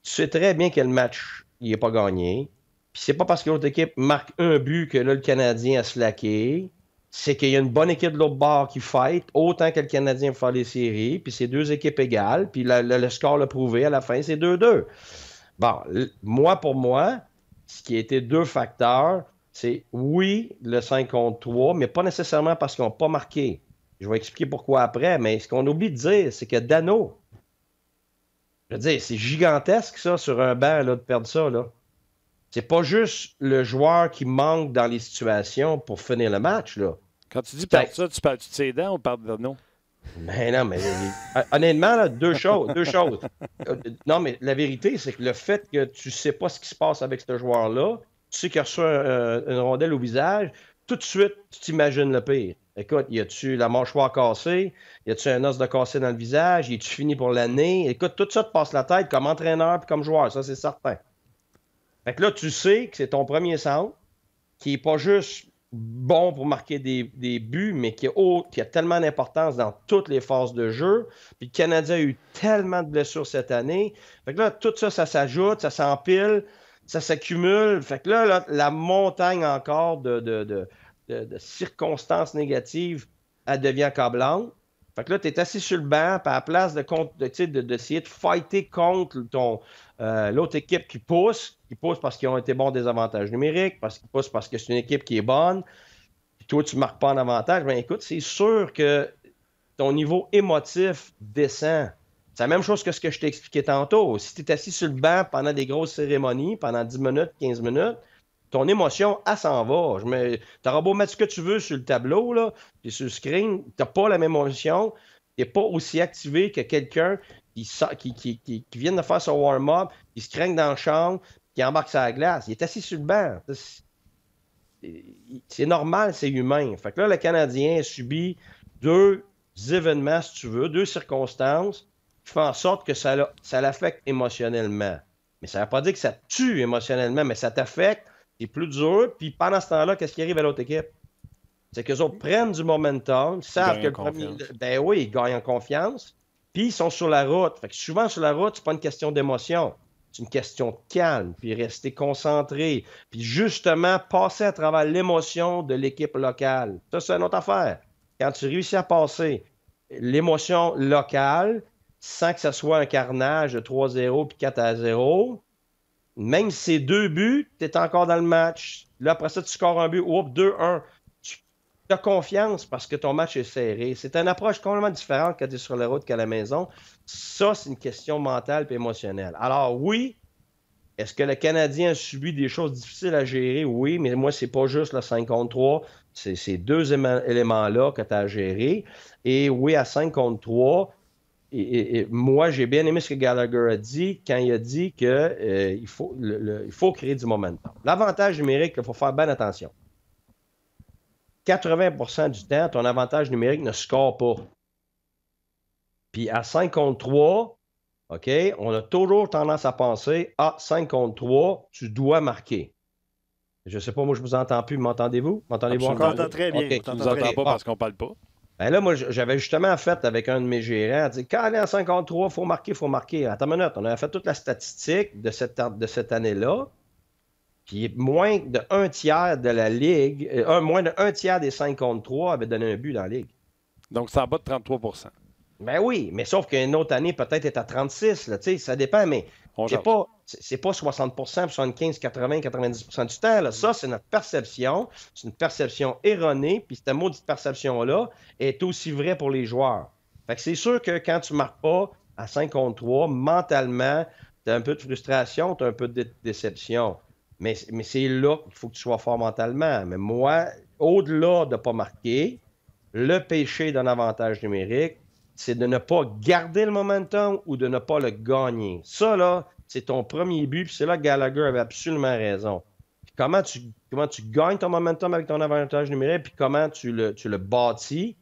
tu sais très bien que le match, il n'est pas gagné. Puis c'est pas parce que l'autre équipe marque un but que là, le Canadien a slacké. C'est qu'il y a une bonne équipe de l'autre bord qui fight, autant que le Canadien pour faire les séries. Puis c'est 2 équipes égales. Puis le score l'a prouvé, à la fin, c'est 2-2. Bon, pour moi, ce qui a été 2 facteurs, c'est oui, le 5 contre 3, mais pas nécessairement parce qu'ils n'ont pas marqué. Je vais expliquer pourquoi après, mais ce qu'on oublie de dire, c'est que Dano, je veux dire, c'est gigantesque ça, sur un banc, là, de perdre ça. Là. C'est pas juste le joueur qui manque dans les situations pour finir le match. Là. Quand tu dis perdre ça, tu parles-tu de ses dents ou parles de Dano? Mais non, mais honnêtement, là, deux choses. Non, mais la vérité, c'est que le fait que tu sais pas ce qui se passe avec ce joueur-là, tu sais qu'il a reçu une rondelle au visage, tout de suite, tu t'imagines le pire. Écoute, y a-tu la mâchoire cassée? Y a-tu un os de cassé dans le visage? Y a-tu fini pour l'année? Écoute, tout ça te passe la tête comme entraîneur et comme joueur, ça c'est certain. Fait que là, tu sais que c'est ton premier centre, qui est pas juste bon pour marquer des buts, mais qui a tellement d'importance dans toutes les phases de jeu. Puis le Canadien a eu tellement de blessures cette année. Fait que là, tout ça, ça s'ajoute, ça s'empile, ça s'accumule. Fait que là, la montagne encore de circonstances négatives, elle devient accablante. Fait que là, tu es assis sur le banc, puis à la place d'essayer de fighter contre l'autre équipe qui pousse parce qu'ils ont été bons des avantages numériques, parce qu'ils poussent parce que c'est une équipe qui est bonne, puis toi, tu ne marques pas en avantage, bien écoute, c'est sûr que ton niveau émotif descend. C'est la même chose que ce que je t'ai expliqué tantôt. Si tu es assis sur le banc pendant des grosses cérémonies, pendant 10 minutes, 15 minutes, ton émotion, elle s'en va. Tu auras beau mettre ce que tu veux sur le tableau, là, puis sur le screen, tu n'as pas la même émotion. Tu n'es pas aussi activé que quelqu'un qui vient de faire son warm-up, qui se craigne dans la chambre, qui embarque sur la glace. Il est assis sur le banc. C'est normal, c'est humain. Fait que là, le Canadien a subi 2 événements, si tu veux, 2 circonstances qui font en sorte que ça l'affecte émotionnellement. Mais ça ne veut pas dire que ça te tue émotionnellement, mais ça t'affecte. C'est plus dur. Puis pendant ce temps-là, qu'est-ce qui arrive à l'autre équipe? C'est qu'eux autres prennent du momentum, savent que le premier. Ben oui, ils gagnent en confiance. Puis ils sont sur la route. Fait que souvent sur la route, c'est pas une question d'émotion. C'est une question de calme, puis rester concentré. Puis justement, passer à travers l'émotion de l'équipe locale. Ça, c'est une autre affaire. Quand tu réussis à passer l'émotion locale, sans que ça soit un carnage de 3-0 puis 4-0, même si c'est 2 buts, tu es encore dans le match. Là, après ça, tu scores un but. 2-1. Tu as confiance parce que ton match est serré. C'est une approche complètement différente quand tu es sur la route qu'à la maison. Ça, c'est une question mentale et émotionnelle. Alors oui, Est-ce que le Canadien a subi des choses difficiles à gérer? Oui, mais moi, c'est pas juste le 5 contre 3. C'est ces deux éléments-là que tu as à gérer. Et oui, à 5 contre 3, et moi, j'ai bien aimé ce que Gallagher a dit quand il a dit qu'il faut créer du momentum. L'avantage numérique, il faut faire bien attention. 80% du temps, ton avantage numérique ne score pas. Puis à 5 contre 3, OK, on a toujours tendance à penser, 5 contre 3, tu dois marquer. Je ne sais pas, moi, je vous entends plus. M'entendez-vous? M'entendez-vous encore? On t'entend très bien. Okay. On ne vous entend pas parce qu'on ne parle pas. Ben là, moi, j'avais justement fait avec un de mes gérants, dit quand on est à 53, il faut marquer. Attends une minute, on avait fait toute la statistique de cette année-là, puis moins de un tiers de la Ligue, moins de un tiers des 5 contre 3 avaient donné un but dans la Ligue. Donc, c'est en bas de 33 %. Ben oui, mais sauf qu'une autre année, peut-être est à 36, là, ça dépend, mais c'est pas 60 75, 80, 90 du temps. Là. Ça, c'est notre perception. C'est une perception erronée, puis cette maudite perception-là est aussi vraie pour les joueurs. Fait que c'est sûr que quand tu ne marques pas à 5 contre 3, mentalement, tu as un peu de frustration, tu as un peu de déception. Mais c'est là qu'il faut que tu sois fort mentalement. Mais moi, au-delà de ne pas marquer, le péché d'un avantage numérique, c'est de ne pas garder le momentum ou de ne pas le gagner. Ça, là, c'est ton premier but, puis c'est là que Gallagher avait absolument raison. Puis comment tu gagnes ton momentum avec ton avantage numérique, puis comment tu le bâtis,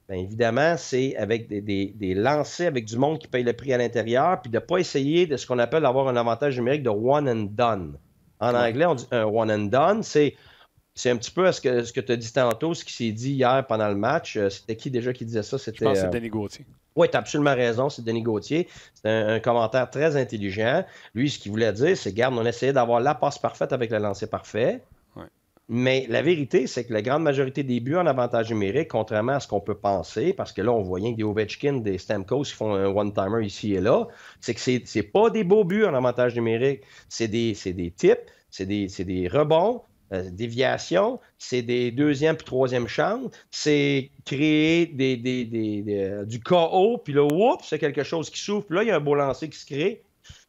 bien évidemment, c'est avec des lancers, avec du monde qui paye le prix à l'intérieur, puis de ne pas essayer de ce qu'on appelle avoir un avantage numérique de one and done. En anglais, on dit un one and done, c'est un petit peu ce que tu as dit tantôt, ce qui s'est dit hier pendant le match. C'était qui déjà qui disait ça? Je pense que c'est Denis Gauthier. Oui, tu as absolument raison, c'est Denis Gauthier. C'est un commentaire très intelligent. Lui, ce qu'il voulait dire, c'est, regarde, on essayait d'avoir la passe parfaite avec le lancer parfait. Ouais. Mais la vérité, c'est que la grande majorité des buts en avantage numérique, contrairement à ce qu'on peut penser, parce que là, on voit rien que des Ovechkin, des Stamkos qui font un one-timer ici et là, c'est que c'est pas des beaux buts en avantage numérique. C'est des tips, c'est des rebonds, déviation, c'est des deuxième puis troisième chances, c'est créer du KO, puis là, oups, c'est quelque chose qui s'ouvre, puis là, il y a un beau lancer qui se crée.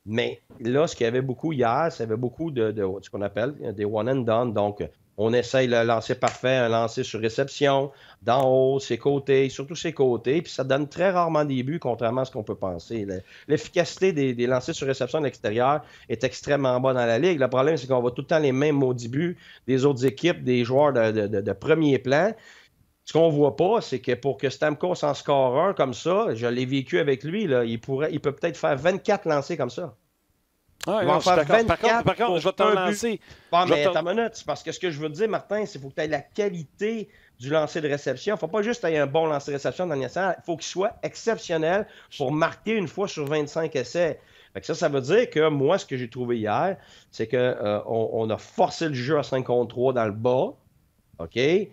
Mais là, ce qu'il y avait beaucoup hier, c'est beaucoup de ce qu'on appelle des one and done. Donc, on essaye le lancer parfait, un lancer sur réception, d'en haut, ses côtés, surtout ses côtés, puis ça donne très rarement des buts, contrairement à ce qu'on peut penser. L'efficacité des lancers sur réception de l'extérieur est extrêmement bas dans la Ligue. Le problème, c'est qu'on voit tout le temps les mêmes maudits buts des autres équipes, des joueurs de premier plan. Ce qu'on ne voit pas, c'est que pour que Stamkos en score un comme ça, je l'ai vécu avec lui, là, il peut peut-être faire 24 lancers comme ça. Ah, non, par contre, je vais t'en lancer. Bon, mais attends une minute, c'est parce que ce que je veux te dire, Martin, c'est qu'il faut que tu aies la qualité du lancer de réception. Il ne faut pas juste avoir un bon lancer de réception dans l'instant. Il faut qu'il soit exceptionnel pour marquer une fois sur 25 essais. Fait que ça veut dire que moi, ce que j'ai trouvé hier, c'est qu'on a forcé le jeu à 5 contre 3 dans le bas. OK? Et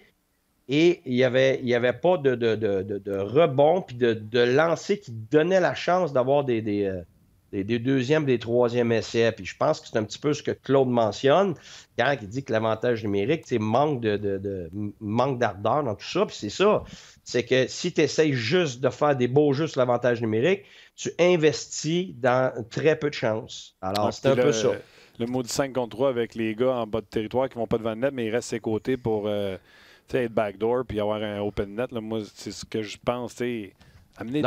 il n'y avait pas de rebond puis de lancer qui donnait la chance d'avoir des deuxièmes, des troisièmes essais. Puis je pense que c'est un petit peu ce que Claude mentionne quand il dit que l'avantage numérique, c'est manque d'ardeur dans tout ça. Puis c'est ça. C'est que si tu essayes juste de faire des beaux jeux sur l'avantage numérique, tu investis dans très peu de chances. Alors, c'est un peu ça. Le maudit 5 contre 3 avec les gars en bas de territoire qui ne vont pas devant le net, mais ils restent ses côtés pour être backdoor puis avoir un open net. Là, moi, c'est ce que je pense. Amenez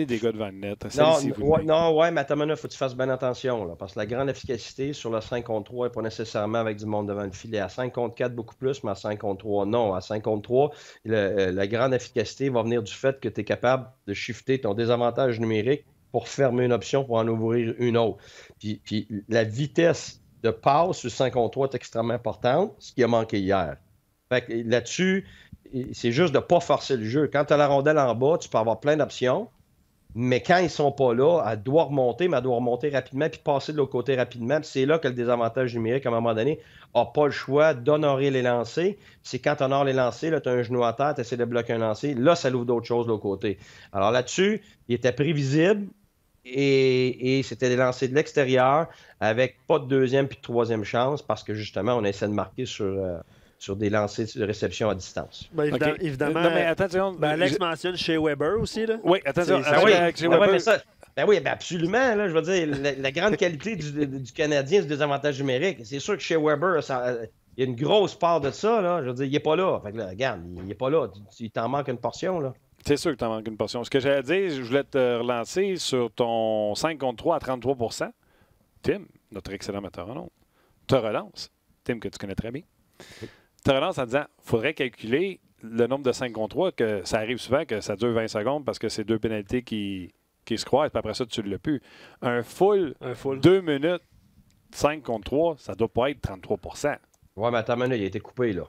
des gars devant le net. Mais attends, il faut que tu fasses bien attention. Là, parce que la grande efficacité sur le 5 contre 3 n'est pas nécessairement avec du monde devant le filet. À 5 contre 4, beaucoup plus, mais à 5 contre 3, non. À 5 contre 3, la grande efficacité va venir du fait que tu es capable de shifter ton désavantage numérique pour fermer une option pour en ouvrir une autre. Puis la vitesse de passe sur 5 contre 3 est extrêmement importante, ce qui a manqué hier. Fait que là-dessus, c'est juste de ne pas forcer le jeu. Quand tu as la rondelle en bas, tu peux avoir plein d'options, mais quand ils ne sont pas là, elle doit remonter, mais elle doit remonter rapidement puis passer de l'autre côté rapidement. Puis c'est là que le désavantage numérique, à un moment donné, n'a pas le choix d'honorer les lancers. C'est quand tu honores les lancers, tu as un genou à terre, tu essaies de bloquer un lancer. Là, ça l'ouvre d'autres choses de l'autre côté. Alors là-dessus, il était prévisible et c'était des lancers de l'extérieur avec pas de deuxième puis de troisième chance parce que justement, on essaie de marquer sur des lancers de réception à distance. Évidemment. Non, mais attends une seconde. Alex mentionne chez Weber aussi. Là. Oui, attends une seconde. Ben oui, ben absolument. Là, je veux dire, la grande qualité du Canadien, c'est le désavantage numérique. C'est sûr que chez Weber, il y a une grosse part de ça. Là. Je veux dire, il n'est pas là. Fait que là, regarde, il n'est pas là. Il t'en manque une portion. Là. C'est sûr que tu en manques une portion. Ce que j'allais dire, je voulais te relancer sur ton 5 contre 3 à 33 %. Tim, notre excellent metteur en ondes, te relance. Tim, que tu connais très bien. Te relance en disant il faudrait calculer le nombre de 5 contre 3, que ça arrive souvent que ça dure 20 secondes parce que c'est 2 pénalités qui se croisent, puis après ça, tu ne l'as plus. Un full 2 minutes, 5 contre 3, ça ne doit pas être 33 %. Ouais, mais attends, maintenant, il a été coupé, là.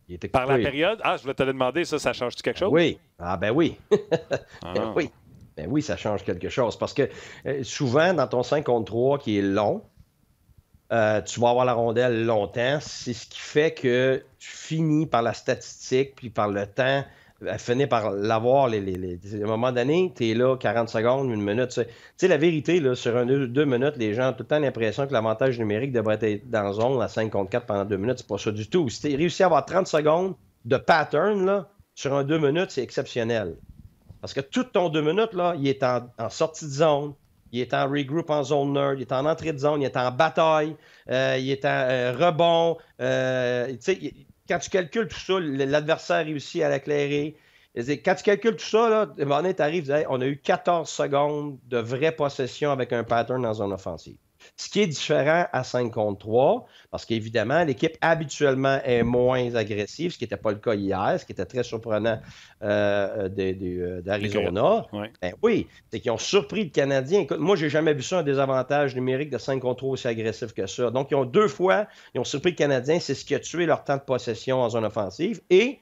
Il a été coupé. Par la période? Ah, je voulais te le demander, ça change-tu quelque chose? Oui. Ah, ben oui. Ah. Oui. Ben oui, ça change quelque chose. Parce que souvent, dans ton 5 contre 3 qui est long, tu vas avoir la rondelle longtemps. C'est ce qui fait que tu finis par la statistique, puis par le temps, finir par l'avoir. À un moment donné, tu es là 40 secondes, 1 minute. Tu sais, la vérité, là, sur 2 minutes, les gens ont tout le temps l'impression que l'avantage numérique devrait être dans zone à 5 contre 4 pendant 2 minutes. C'est pas ça du tout. Si tu réussi à avoir 30 secondes de pattern là, sur un 2 minutes, c'est exceptionnel. Parce que tout ton 2 minutes, là, il est en sortie de zone. Il est en regroup en zone nerd, il est en entrée de zone, il est en bataille, il est en rebond. Quand tu calcules tout ça, l'adversaire réussit à l'éclairer. Quand tu calcules tout ça, là, à un moment donné, tu arrives, hey, on a eu 14 secondes de vraie possession avec un pattern dans zone offensive. Ce qui est différent à 5 contre 3, parce qu'évidemment, l'équipe habituellement est moins agressive, ce qui n'était pas le cas hier, ce qui était très surprenant d'Arizona. Ouais. Ben oui, c'est qu'ils ont surpris le Canadien. Écoute, moi, j'ai jamais vu ça, un désavantage numérique de 5 contre 3 aussi agressif que ça. Donc, ils ont 2 fois, ils ont surpris le Canadien, c'est ce qui a tué leur temps de possession en zone offensive. Et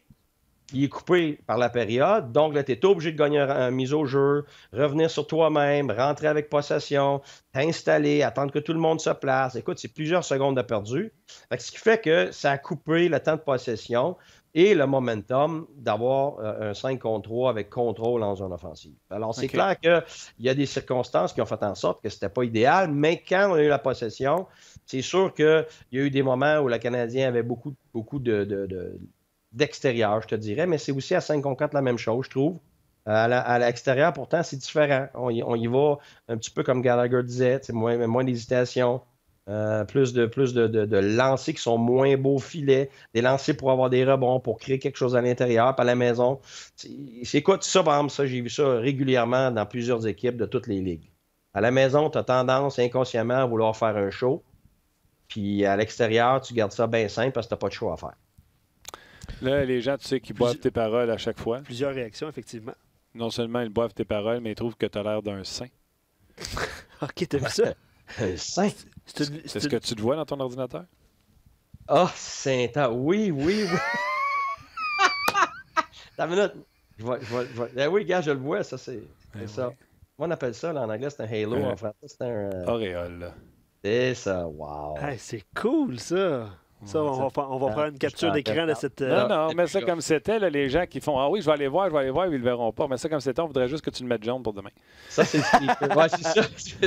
il est coupé par la période. Donc, là, tu es obligé de gagner un mise au jeu, revenir sur toi-même, rentrer avec possession, t'installer, attendre que tout le monde se place. Écoute, c'est plusieurs secondes de perdu. Ce qui fait que ça a coupé le temps de possession et le momentum d'avoir un 5 contre 3 avec contrôle en zone offensive. Alors, c'est clair qu'il y a des circonstances qui ont fait en sorte que ce n'était pas idéal, mais quand on a eu la possession, c'est sûr qu'il y a eu des moments où le Canadien avait beaucoup d'extérieur, je te dirais, mais c'est aussi à 5 contre 4 la même chose, je trouve. À l'extérieur, pourtant, c'est différent. On y va un petit peu comme Gallagher disait, moins d'hésitation, plus de lancers qui sont moins beaux filets, des lancers pour avoir des rebonds, pour créer quelque chose à l'intérieur, pas à la maison. C'est quoi ça, par exemple, ça, j'ai vu ça régulièrement dans plusieurs équipes de toutes les ligues. À la maison, tu as tendance inconsciemment à vouloir faire un show, puis à l'extérieur, tu gardes ça bien simple parce que tu n'as pas de show à faire. Là, les gens, tu sais, qui boivent tes paroles à chaque fois. Plusieurs réactions, effectivement. Non seulement ils boivent tes paroles, mais ils trouvent que tu as l'air d'un saint. OK, t'as vu ça? Un saint? C'est ce que tu te vois dans ton ordinateur? Ah, Saint-Anne. Oui. T'as une minute. Oui, gars, je le vois, ça, c'est ça. Oui. On appelle ça, là, en anglais, c'est un halo. En français, c'est un... Auréole. C'est ça, wow. Hey, c'est cool, ça. Ça, on va prendre une capture d'écran de cette... Non, mais ça comme c'était, là, les gens qui font « Ah oui, je vais aller voir, ils ne le verront pas. » Mais ça comme c'était, on voudrait juste que tu le mettes jaune pour demain. Ça, c'est le speaker. Ouais, c'est ça.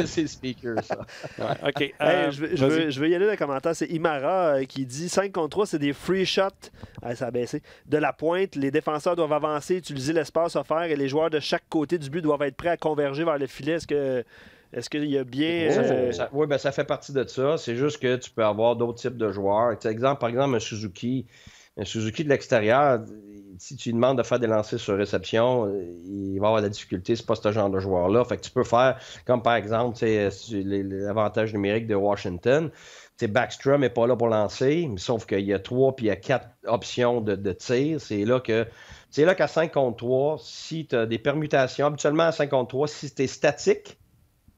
C'est le speaker, ça. Ouais, OK. Hey, je veux y aller dans les commentaires. C'est Imara qui dit 5 contre 3, c'est des free shots. Ça a baissé. De la pointe, les défenseurs doivent avancer, utiliser l'espace offert et les joueurs de chaque côté du but doivent être prêts à converger vers le filet. Est-ce qu'il y a bien... Oui, ben, ça fait partie de ça. C'est juste que tu peux avoir d'autres types de joueurs. Par exemple, un Suzuki de l'extérieur, si tu lui demandes de faire des lancers sur réception, il va avoir de la difficulté. C'est pas ce genre de joueur-là. Fait que tu peux faire, comme par exemple, l'avantage numérique de Washington. Backstrom n'est pas là pour lancer, sauf qu'il y a 3 puis il y a 4 options de tir. C'est là qu'à 5 contre 3, si tu as des permutations, habituellement à 5 contre 3, si tu es statique,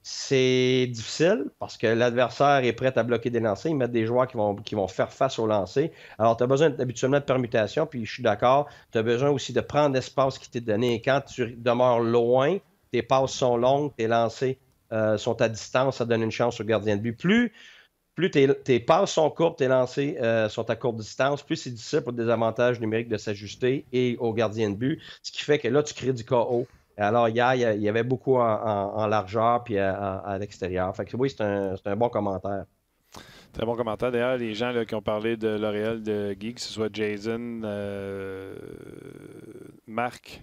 c'est difficile parce que l'adversaire est prêt à bloquer des lancers. Ils mettent des joueurs qui vont faire face aux lancers. Alors, tu as besoin habituellement de permutation, puis je suis d'accord, tu as besoin aussi de prendre l'espace qui t'est donné. Et quand tu demeures loin, tes passes sont longues, tes lancers sont à distance, ça donne une chance au gardien de but. Plus tes passes sont courtes, tes lancers sont à courte distance, plus c'est difficile pour des avantages numériques de s'ajuster et au gardien de but, ce qui fait que là, tu crées du KO. Alors, hier, il y avait beaucoup en largeur puis à l'extérieur. Fait que oui, c'est un bon commentaire. Très bon commentaire. D'ailleurs, les gens là, qui ont parlé de L'Oréal de Guy, que ce soit Jason, Marc,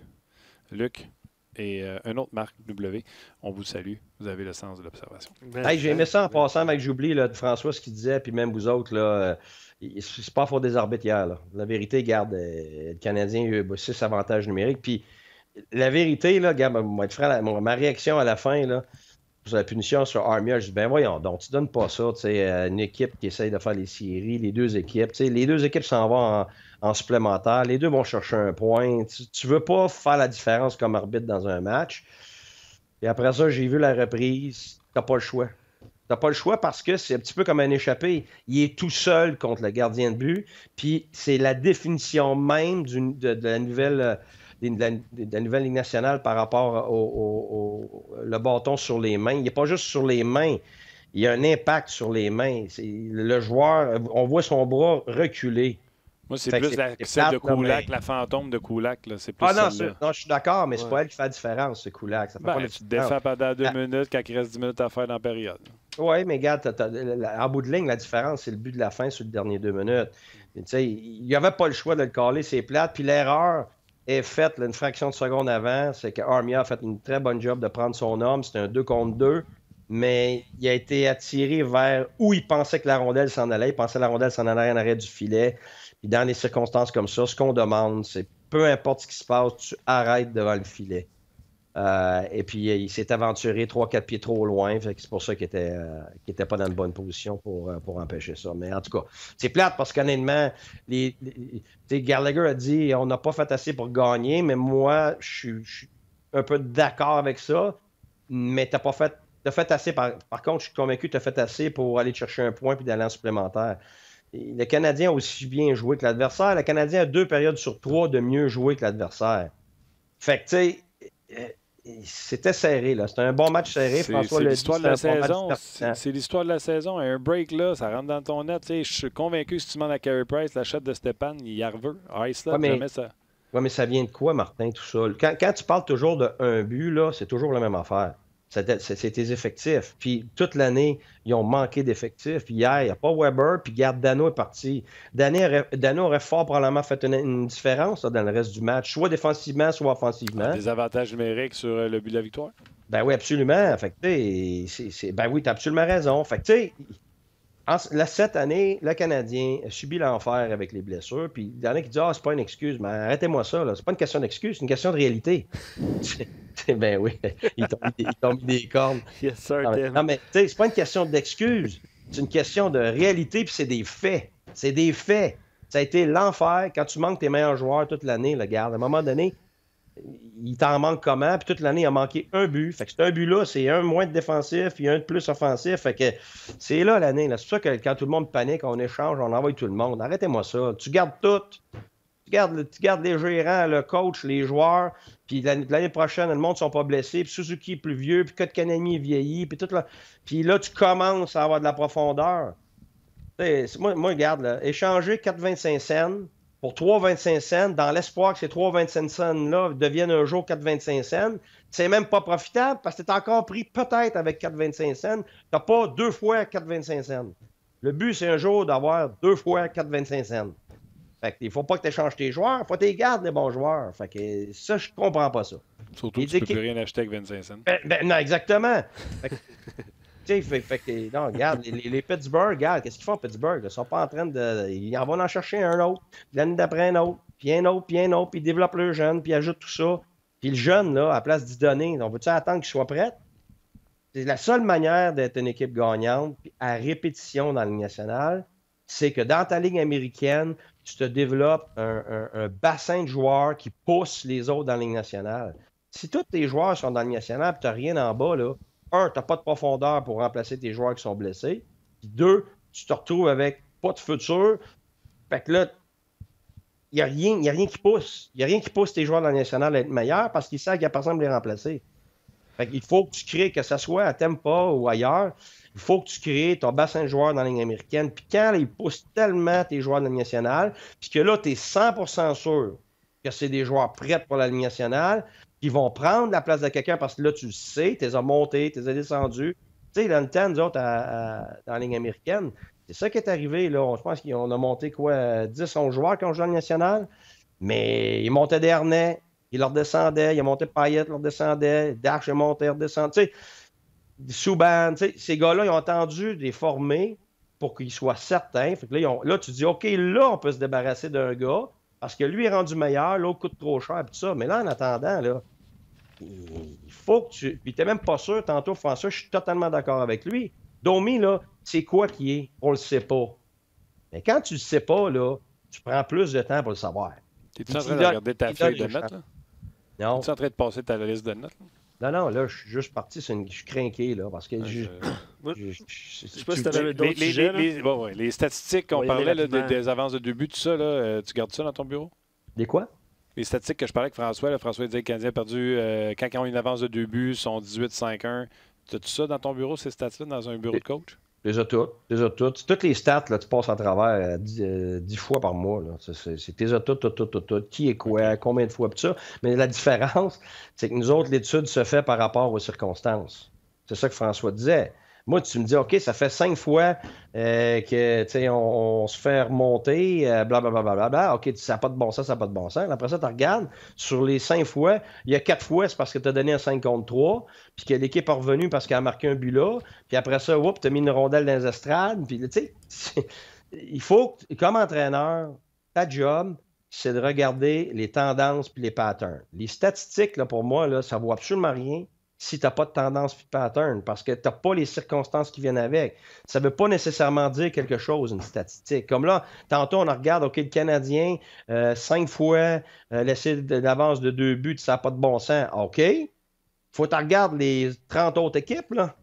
Luc, et un autre Marc W. On vous salue. Vous avez le sens de l'observation. Hey, j'ai aimé ça en passant, avec j'oublie là, de François ce qu'il disait, puis même vous autres, là, c'est pas faute des arbitres hier. Là. La vérité, garde, le Canadien a eu 6 avantages numériques. Puis la vérité, là, regarde, ma réaction à la fin, là, sur la punition sur Armia, je dis, ben voyons donc, tu donnes pas ça, tu sais, une équipe qui essaye de faire les séries, les deux équipes, tu sais, les deux équipes s'en vont en supplémentaire, les deux vont chercher un point, tu veux pas faire la différence comme arbitre dans un match. Et après ça, j'ai vu la reprise, t'as pas le choix. T'as pas le choix parce que c'est un petit peu comme un échappé. Il est tout seul contre le gardien de but, puis c'est la définition même de la nouvelle... de la nouvelle Ligue nationale par rapport le bâton sur les mains. Il n'est pas juste sur les mains. Il y a un impact sur les mains. Le joueur, on voit son bras reculer. Moi, c'est plus celle de Kulak, la fantôme de Kulak. Là. C'est plus non, je suis d'accord, mais c'est pas elle qui fait la différence, c'est Kulak. Tu te défends pendant 2 minutes quand il reste 10 minutes à faire dans la période. Oui, mais regarde, en bout de ligne, la différence, c'est le but de la fin sur le dernier 2 minutes. Il n'y avait pas le choix de le caler, c'est plate. Puis l'erreur est faite une fraction de seconde avant, c'est que Armia a fait une très bonne job de prendre son homme. C'était un 2 contre 2, mais il a été attiré vers où il pensait que la rondelle s'en allait. Il pensait que la rondelle s'en allait en arrêt du filet. Puis dans des circonstances comme ça, ce qu'on demande, c'est peu importe ce qui se passe, tu arrêtes devant le filet. Et puis il s'est aventuré 3-4 pieds trop loin, fait que c'est pour ça qu'il était pas dans une bonne position pour empêcher ça. Mais en tout cas, c'est plate parce qu'honnêtement, Gallagher a dit on n'a pas fait assez pour gagner, mais moi, je suis un peu d'accord avec ça, mais t'as fait assez. Par contre, je suis convaincu que tu as fait assez pour aller chercher un point puis d'aller en supplémentaire. Et le Canadien a aussi bien joué que l'adversaire. Le Canadien a 2 périodes sur 3 de mieux jouer que l'adversaire. Fait que, tu sais, c'était serré, là. C'était un bon match serré. François l'a dit, l'histoire de la saison. C'est l'histoire de la saison. Un break, là, ça rentre dans ton net. Je suis convaincu que si tu demandes à Carey Price la shot de Stepan, il y arrive. Ice, là, jamais ça. Oui, mais ça vient de quoi, Martin, tout ça? Quand tu parles toujours de un but, là, c'est toujours la même affaire. C'est tes effectifs. Puis toute l'année, ils ont manqué d'effectifs. Puis hier, il n'y a pas Weber, puis garde Dano est parti. Dano aurait fort probablement fait une différence là, dans le reste du match, soit défensivement, soit offensivement. Des avantages numériques sur le but de la victoire? Ben oui, absolument. Fait que, ben oui, tu as absolument raison. Fait que, tu sais, cette année, le Canadien a subi l'enfer avec les blessures. Puis il y en a qui disent c'est pas une excuse. Mais arrêtez-moi ça, là. C'est pas une question d'excuse, c'est une question de réalité. Ben oui, ils t'ont mis des cornes. Yes, sir, non, mais tu sais, c'est pas une question d'excuse. C'est une question de réalité, puis c'est des faits. C'est des faits. Ça a été l'enfer quand tu manques tes meilleurs joueurs toute l'année, le gars. À un moment donné, il t'en manque comment? Puis toute l'année, il a manqué un but. Fait que c'est un but-là, c'est un moins de défensif, puis un de plus offensif. Fait que c'est là l'année. Là. C'est pour ça que quand tout le monde panique, on échange, on envoie tout le monde. Arrêtez-moi ça. Tu gardes tout. Tu gardes les gérants, le coach, les joueurs, puis l'année prochaine, le monde ne sont pas blessés, puis Suzuki est plus vieux, puis Kotkaniemi est vieilli, puis tout là. Puis là, tu commences à avoir de la profondeur. Moi, regarde, là, échanger 4,25 cents pour 3,25 cents, dans l'espoir que ces 3,25 cents-là deviennent un jour 4,25 cents, c'est même pas profitable parce que tu es encore pris peut-être avec 4,25 cents. Tu n'as pas 2 fois 4,25 cents. Le but, c'est un jour d'avoir 2 fois 4,25 cents. Fait qu'il ne faut pas que tu échanges tes joueurs, il faut que tu les gardes, les bons joueurs. Fait que ça, je comprends pas ça. Surtout que tu ne peux plus rien acheter avec 25 cents. Non, exactement. Non, regarde, les Pittsburgh, regarde, qu'est-ce qu'ils font, Pittsburgh? Ils ne sont pas en train de... Ils en vont en chercher un autre, puis l'année d'après un autre, puis un autre, puis un autre, puis ils développent le jeune, puis ils ajoutent tout ça. Puis le jeune, là, à la place d'y donner, on veut-tu attendre qu'il soit prêt? C'est la seule manière d'être une équipe gagnante, puis à répétition dans la Ligue nationale, c'est que dans ta ligue américaine, tu te développes un bassin de joueurs qui poussent les autres dans la Ligue nationale. Si tous tes joueurs sont dans la Ligue nationale et tu n'as rien en bas, là, tu n'as pas de profondeur pour remplacer tes joueurs qui sont blessés. Puis 2, tu te retrouves avec pas de futur. Fait que là, il n'y a rien qui pousse. Il n'y a rien qui pousse tes joueurs dans la Ligue nationale à être meilleurs parce qu'ils savent qu'il n'y a personne pour les remplacer. Fait qu'il faut que tu crées, que ce soit à Tampa ou ailleurs, il faut que tu crées ton bassin de joueurs dans la Ligue américaine. Puis quand ils poussent tellement tes joueurs de la Ligue nationale, puis que là, tu es 100% sûr que c'est des joueurs prêts pour la Ligue nationale, qui vont prendre la place de quelqu'un parce que là, tu le sais, tu les as montés, tu les as descendus. Tu sais, dans le temps, nous autres, dans la Ligue américaine, c'est ça qui est arrivé. Là. Je pense qu'on a monté 10-11 joueurs qui ont joué dans la Ligue nationale, mais ils montaient des harnais. Il leur descendait, il a monté Payet, il leur descendait, Dash est monté, il redescendait. Souban, ces gars-là, ils ont attendu de les former pour qu'ils soient certains. Fait que là, tu dis, OK, là, on peut se débarrasser d'un gars parce que lui est rendu meilleur, l'autre coûte trop cher, tout ça. Mais là, en attendant, là, il faut que tu. Puis t'es même pas sûr, tantôt, François, je suis totalement d'accord avec lui. Domi, là, c'est quoi qui est? On le sait pas. Mais quand tu le sais pas, là, tu prends plus de temps pour le savoir. T'es-tu en train de regarder ta feuille de notes, là? Non. T'es-tu en train de passer ta liste de notes, là? Non, là, je suis juste parti, je suis craqué, là, parce que Je sais pas si tu avais d'autres sujets. Les statistiques qu'on parlait là, des avances de début, tout ça, là, tu gardes ça dans ton bureau? Des quoi? Les statistiques que je parlais avec François, là, François disait que le Canadien a perdu, quand ils ont une avance de 2 buts, sont 18-5-1. Tu as tout ça dans ton bureau, ces stats-là, dans un bureau de coach? Les as toutes. Toutes les stats, là, tu passes à travers 10 fois par mois. C'est tes as toutes. Qui est quoi, combien de fois, tout ça. Mais la différence, c'est que nous autres, l'étude se fait par rapport aux circonstances. C'est ça que François disait. Moi, tu me dis, OK, ça fait 5 fois que, on se fait remonter, blablabla. OK, ça n'a pas de bon sens, ça n'a pas de bon sens. Après ça, tu regardes, sur les 5 fois, il y a 4 fois, c'est parce que tu as donné un 5 contre 3, puis que l'équipe est revenue parce qu'elle a marqué un but là, puis après ça, tu as mis une rondelle dans les estrades. Puis, tu sais, il faut, comme entraîneur, ta job, c'est de regarder les tendances puis les patterns. Les statistiques, là, pour moi, là, ça ne vaut absolument rien si tu n'as pas de tendance puis de pattern, parce que tu n'as pas les circonstances qui viennent avec. Ça ne veut pas nécessairement dire quelque chose, une statistique. Comme là, tantôt, on regarde, OK, le Canadien, 5 fois laissé d'avance de 2 buts, ça n'a pas de bon sens. OK. Il faut que tu regardes les 30 autres équipes, là.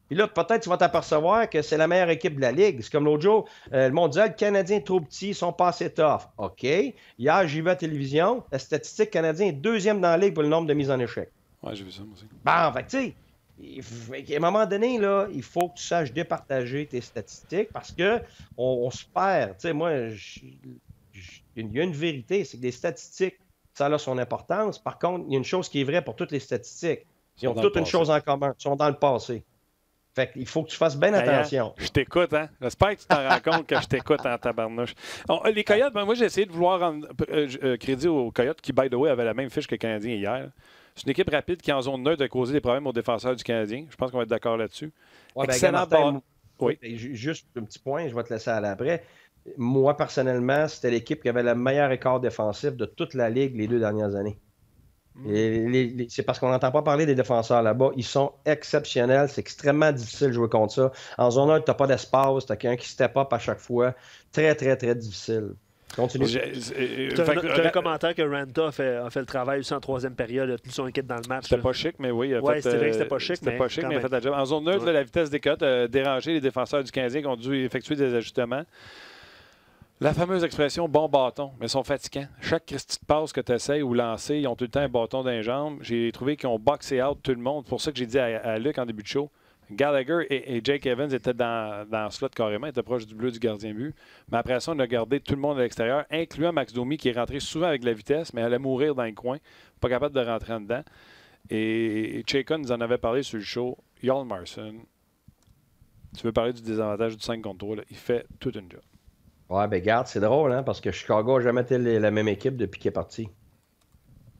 Puis là, peut-être tu vas t'apercevoir que c'est la meilleure équipe de la Ligue. C'est comme l'autre jour, le mondial, le Canadien est trop petit, ils sont pas assez tough. OK. Hier, j'ai vu à la télévision, la statistique canadienne est 2e dans la Ligue pour le nombre de mises en échec. Ouais, j'ai vu ça, moi aussi. Bon, fait tu sais, à un moment donné, là, il faut que tu saches départager tes statistiques parce que on se perd. Tu sais, moi, il y a une vérité, c'est que les statistiques, ça a son importance. Par contre, il y a une chose qui est vraie pour toutes les statistiques. Ils ont toutes une chose en commun. Ils sont dans le passé. Fait qu'il faut que tu fasses bien attention. Je t'écoute, hein? J'espère que tu t'en rends compte que je t'écoute en tabarnouche. Les Coyotes, moi, j'ai essayé de vouloir rendre crédit aux Coyotes qui, by the way, avaient la même fiche que le Canadien hier. C'est une équipe rapide qui, en zone neutre, a causé des problèmes aux défenseurs du Canadien. Je pense qu'on va être d'accord là-dessus. Ouais, excellent. Oui. Juste un petit point, je vais te laisser aller après. Moi, personnellement, c'était l'équipe qui avait le meilleur écart défensif de toute la Ligue les 2 dernières années. C'est parce qu'on n'entend pas parler des défenseurs là-bas. Ils sont exceptionnels. C'est extrêmement difficile de jouer contre ça. En zone 1, tu n'as pas d'espace. Tu as quelqu'un qui step up à chaque fois. Très, très, très difficile. Continue. Tu as un commentaire que Ranta a fait le travail aussi en 3e période. Il a tenu son équipe dans le match. C'était pas chic, mais oui. Oui, c'était vrai que c'était pas chic. C'était pas chic, mais il a fait la job. En zone neutre, la vitesse des cotes a dérangé les défenseurs du Canadien qui ont dû effectuer des ajustements. La fameuse expression « bon bâton », mais ils sont fatigants. Chaque Christy de passe que tu essaies ou lancer, ils ont tout le temps un bâton dans les jambes. J'ai trouvé qu'ils ont boxé out tout le monde. C'est pour ça que j'ai dit à Luc en début de show, Gallagher et Jake Evans étaient dans le slot carrément, étaient proches du bleu du gardien but. Mais après ça, on a gardé tout le monde à l'extérieur, incluant Max Domi qui est rentré souvent avec la vitesse, mais allait mourir dans le coin, pas capable de rentrer en dedans. Et Chaycon nous en avait parlé sur le show. Jarl Marson, tu veux parler du désavantage du 5 contre 3, là, il fait toute une job. Ouais, ben garde, c'est drôle, hein, parce que Chicago n'a jamais été la même équipe depuis qu'il est parti.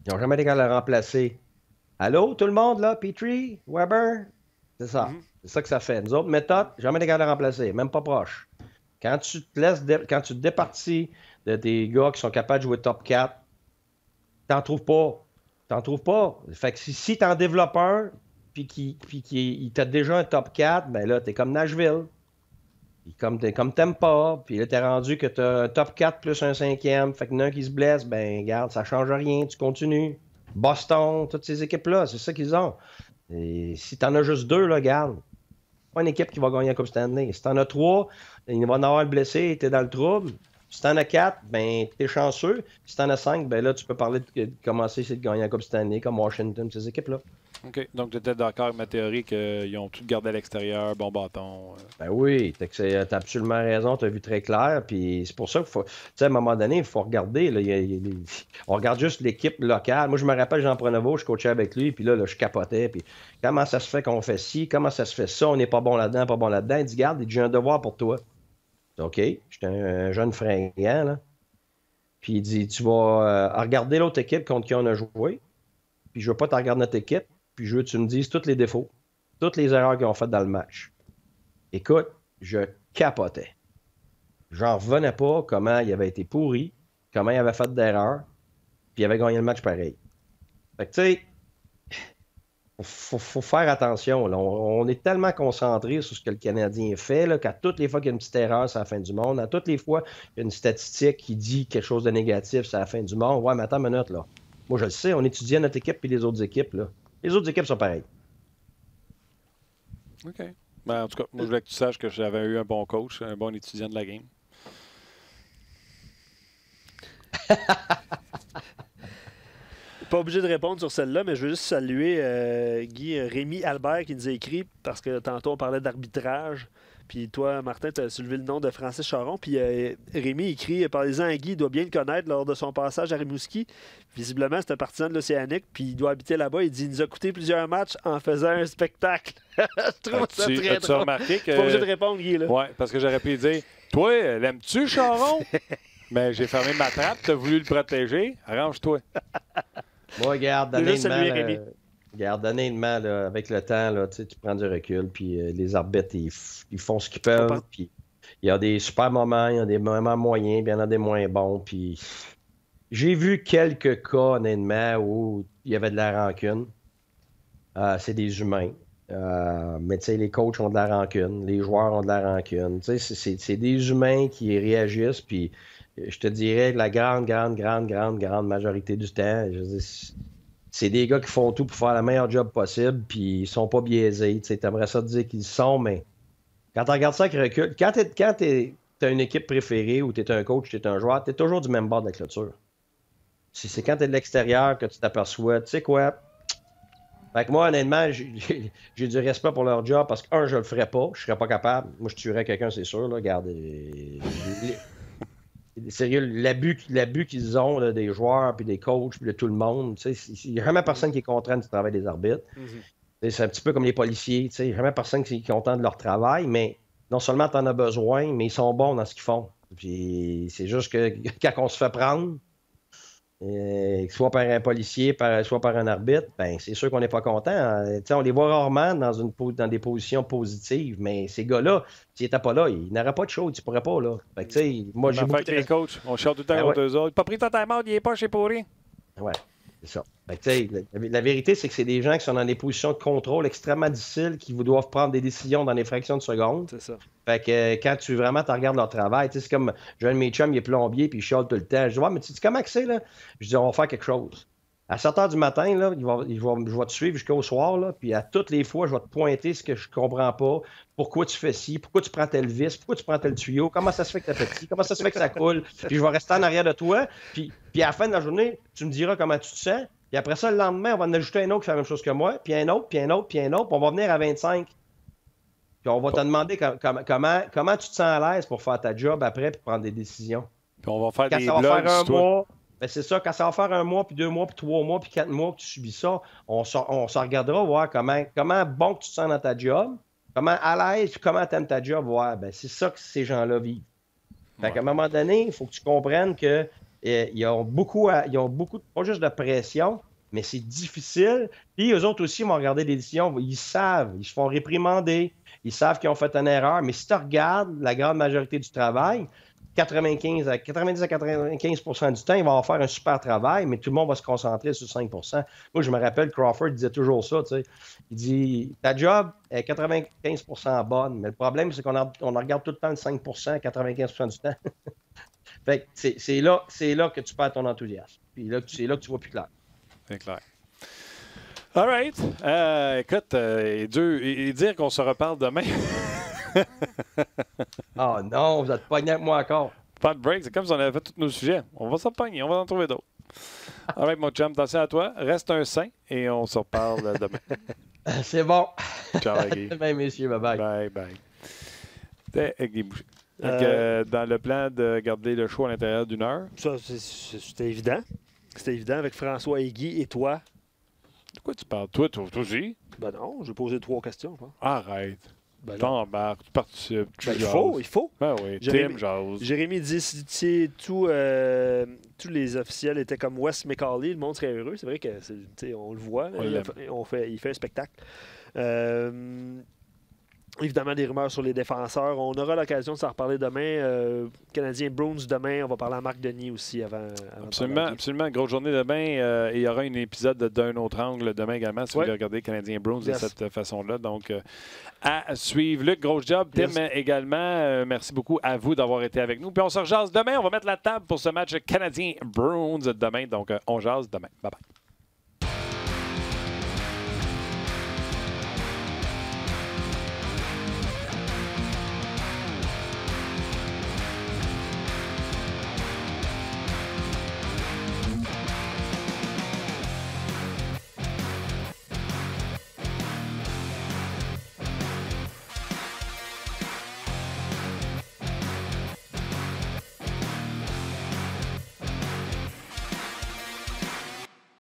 Ils n'ont jamais été capables de le remplacer. Allô, tout le monde, là? Petrie? Weber? C'est ça. C'est ça que ça fait. Nous autres, méthode, jamais été capables de le remplacer, même pas proche. Quand tu te départis de des gars qui sont capables de jouer top 4, t'en trouves pas. T'en trouves pas. Fait que si t'en développes un, puis qu'il t'a déjà un top 4, ben là, t'es comme Nashville. Comme t'aimes pas, puis là, t'es rendu que t'as un top 4 plus un 5e, fait qu'il y en a un qui se blesse, ben, regarde, ça change rien, tu continues. Boston, toutes ces équipes-là, c'est ça qu'ils ont. Et si t'en as juste 2, là, regarde, pas une équipe qui va gagner la Coupe Stanley. Si t'en as 3, il va en avoir le blessé, t'es dans le trouble. Si t'en as 4, ben, t'es chanceux. Si t'en as 5, ben là, tu peux parler de commencer à gagner la Coupe Stanley, comme Washington, ces équipes-là. OK. Donc, tu étais d'accord avec ma théorie qu'ils ont tout gardé à l'extérieur, bon bâton. Ben oui, t'as absolument raison, t'as vu très clair. Puis c'est pour ça qu'il faut, tu sais, à un moment donné, il faut regarder. Là, on regarde juste l'équipe locale. Moi, je me rappelle Jean Pronovo, je coachais avec lui, puis là, je capotais. Puis comment ça se fait qu'on fait ci, comment ça se fait ça, on n'est pas bon là-dedans, pas bon là-dedans. Il dit, garde, j'ai un devoir pour toi. OK, j'étais un jeune fringant, là. Puis il dit, tu vas regarder l'autre équipe contre qui on a joué. Puis je veux pas te regarder notre équipe. Puis je veux que tu me dises tous les défauts, toutes les erreurs qu'ils ont faites dans le match. Écoute, je capotais. J'en revenais pas comment il avait été pourri, comment il avait fait d'erreurs, puis il avait gagné le match pareil. Fait que tu sais, faut faire attention. Là. On est tellement concentré sur ce que le Canadien fait là, qu'à toutes les fois qu'il y a une petite erreur, c'est la fin du monde. À toutes les fois qu'il y a une statistique qui dit quelque chose de négatif, c'est la fin du monde. Ouais, mais attends une minute, là. Moi, je le sais, on étudie notre équipe et les autres équipes. Là. Les autres équipes sont pareilles. OK. Ben, en tout cas, moi, je voulais que tu saches que j'avais eu un bon coach, un bon étudiant de la game. Pas obligé de répondre sur celle-là, mais je veux juste saluer Guy Rémi Albert qui nous a écrit parce que tantôt on parlait d'arbitrage. Puis toi, Martin, tu as soulevé le nom de Francis Charon. Puis Rémi écrit, parlez-en à Guy, il doit bien le connaître lors de son passage à Rimouski. Visiblement, c'est un partisan de l'Océanique, puis il doit habiter là-bas. Il dit, il nous a coûté plusieurs matchs en faisant un spectacle. Je trouve ça très drôle. Tu as remarqué que... Pas obligé de répondre, Guy. Là. Oui, parce que j'aurais pu dire, toi, l'aimes-tu, Charon? Mais j'ai fermé ma trappe, tu as voulu le protéger. Arrange-toi. Moi, regarde, honnêtement, là, avec le temps, là, tu prends du recul, puis les arbitres, ils font ce qu'ils peuvent. Puis il y a des super moments, il y a des moments moyens, puis il y en a des moins bons. Puis j'ai vu quelques cas, honnêtement, où il y avait de la rancune. C'est des humains. Mais tu sais, les coachs ont de la rancune, les joueurs ont de la rancune. Tu sais, c'est des humains qui réagissent, puis je te dirais que la grande majorité du temps, je veux dire, c'est des gars qui font tout pour faire le meilleur job possible, puis ils sont pas biaisés. Tu aimerais ça te dire qu'ils sont, mais quand tu regardes ça avec recul, quand tu as une équipe préférée ou tu es un coach, tu es un joueur, tu es toujours du même bord de la clôture. C'est quand tu es de l'extérieur que tu t'aperçois, tu sais quoi? Fait que moi, honnêtement, j'ai du respect pour leur job parce que, je le ferais pas, je serais pas capable. Moi, je tuerais quelqu'un, c'est sûr. Là. Regarde, sérieux, l'abus qu'ils ont là, des joueurs, puis des coachs, puis de tout le monde. Il n'y a jamais personne qui est content du travail des arbitres. Mm-hmm. C'est un petit peu comme les policiers. Il n'y a jamais personne qui est content de leur travail, mais non seulement tu en as besoin, mais ils sont bons dans ce qu'ils font. Puis c'est juste que quand on se fait prendre, soit par un policier, soit par un arbitre, ben c'est sûr qu'on n'est pas content. On les voit rarement dans des positions positives, mais ces gars-là, s'ils n'étaient pas là, ils n'auraient pas de show, ils ne pourraient pas. Là. Fait que, moi, j'ai beaucoup de... les coachs, on chante tout le temps contre eux autres. Pas pris ton time-out, il n'est pas chez pour rien. Ouais, c'est ça. Fait que, la vérité, c'est que c'est des gens qui sont dans des positions de contrôle extrêmement difficiles, qui doivent prendre des décisions dans des fractions de secondes. C'est ça. Fait que quand tu regardes leur travail, c'est comme j'ai un de mes chums, il est plombier, puis il chiale tout le temps. Je dis, ouais, mais tu dis comment que c'est, là? Je dis, on va faire quelque chose. À 7 h du matin, là, je vais te suivre jusqu'au soir, là, puis à toutes les fois, je vais te pointer ce que je comprends pas, pourquoi tu fais ci, pourquoi tu prends tel vis, pourquoi tu prends tel tuyau, comment ça se fait que t'as petit, comment ça se fait que ça coule, puis je vais rester en arrière de toi, puis à la fin de la journée, tu me diras comment tu te sens, puis après ça, le lendemain, on va en ajouter un autre qui fait la même chose que moi, puis un autre, puis un autre, puis un autre, puis on va venir à 25. Puis on va te demander comment tu te sens à l'aise pour faire ta job après et prendre des décisions. Puis on va faire quand des ça va blogs faire un toi. mois, ben c'est ça, quand ça va faire 1 mois, puis 2 mois, puis 3 mois, puis 4 mois que tu subis ça, on s'en regardera voir comment bon que tu te sens dans ta job, comment à l'aise, comment tu aimes ta job, voir. Ben c'est ça que ces gens-là vivent. Fait qu'à un moment donné, il faut que tu comprennes que ils ont beaucoup, pas juste de pression, mais c'est difficile. Puis eux autres aussi vont regarder des décisions, ils savent, ils se font réprimander. Ils savent qu'ils ont fait une erreur, mais si tu regardes la grande majorité du travail, 90 à 95% du temps, ils vont faire un super travail, mais tout le monde va se concentrer sur 5%. Moi, je me rappelle, Crawford disait toujours ça. Tu sais. Il dit, ta job est 95% bonne, mais le problème, c'est qu'on regarde tout le temps le 5%, 95% du temps. Fait que c'est là que tu perds ton enthousiasme. Puis c'est là que tu vois plus clair. C'est clair. All right. Écoute, et dire qu'on se reparle demain. Oh non, vous êtes pogné avec moi encore. Pas de break, c'est comme si on avait fait tous nos sujets. On va s'en pogner, on va en trouver d'autres. All right, mon chum, attention à toi. Reste un saint et on se reparle demain. C'est bon. Ciao, Guy. Demain, messieurs. Bye-bye. Bye-bye. C'était Guy Boucher. Donc, dans le plan de garder le show à l'intérieur d'1 heure. Ça, c'était évident. C'était évident avec François et Guy et toi. De quoi tu parles? Toi aussi? Ben non, j'ai posé 3 questions. Quoi. Arrête. Ben T'embarques, tu participes, tu il faut. Ben oui, Tim jase. Jérémy dit, c'est tout tous les officiels étaient comme Wes McCauley, le monde serait heureux. C'est vrai que on le voit. Là, il fait un spectacle. Évidemment, des rumeurs sur les défenseurs. On aura l'occasion de s'en reparler demain. Canadien Bruins demain. On va parler à Marc Denis aussi avant absolument. Grosse journée demain. Il y aura un épisode d'un autre angle demain également si vous voulez regarder Canadien Bruins de cette façon-là. Donc, à suivre. Luc, gros job. Tim également. Merci beaucoup à vous d'avoir été avec nous. Puis on se rejase demain. On va mettre la table pour ce match Canadien Bruins demain. Donc, on jase demain. Bye-bye.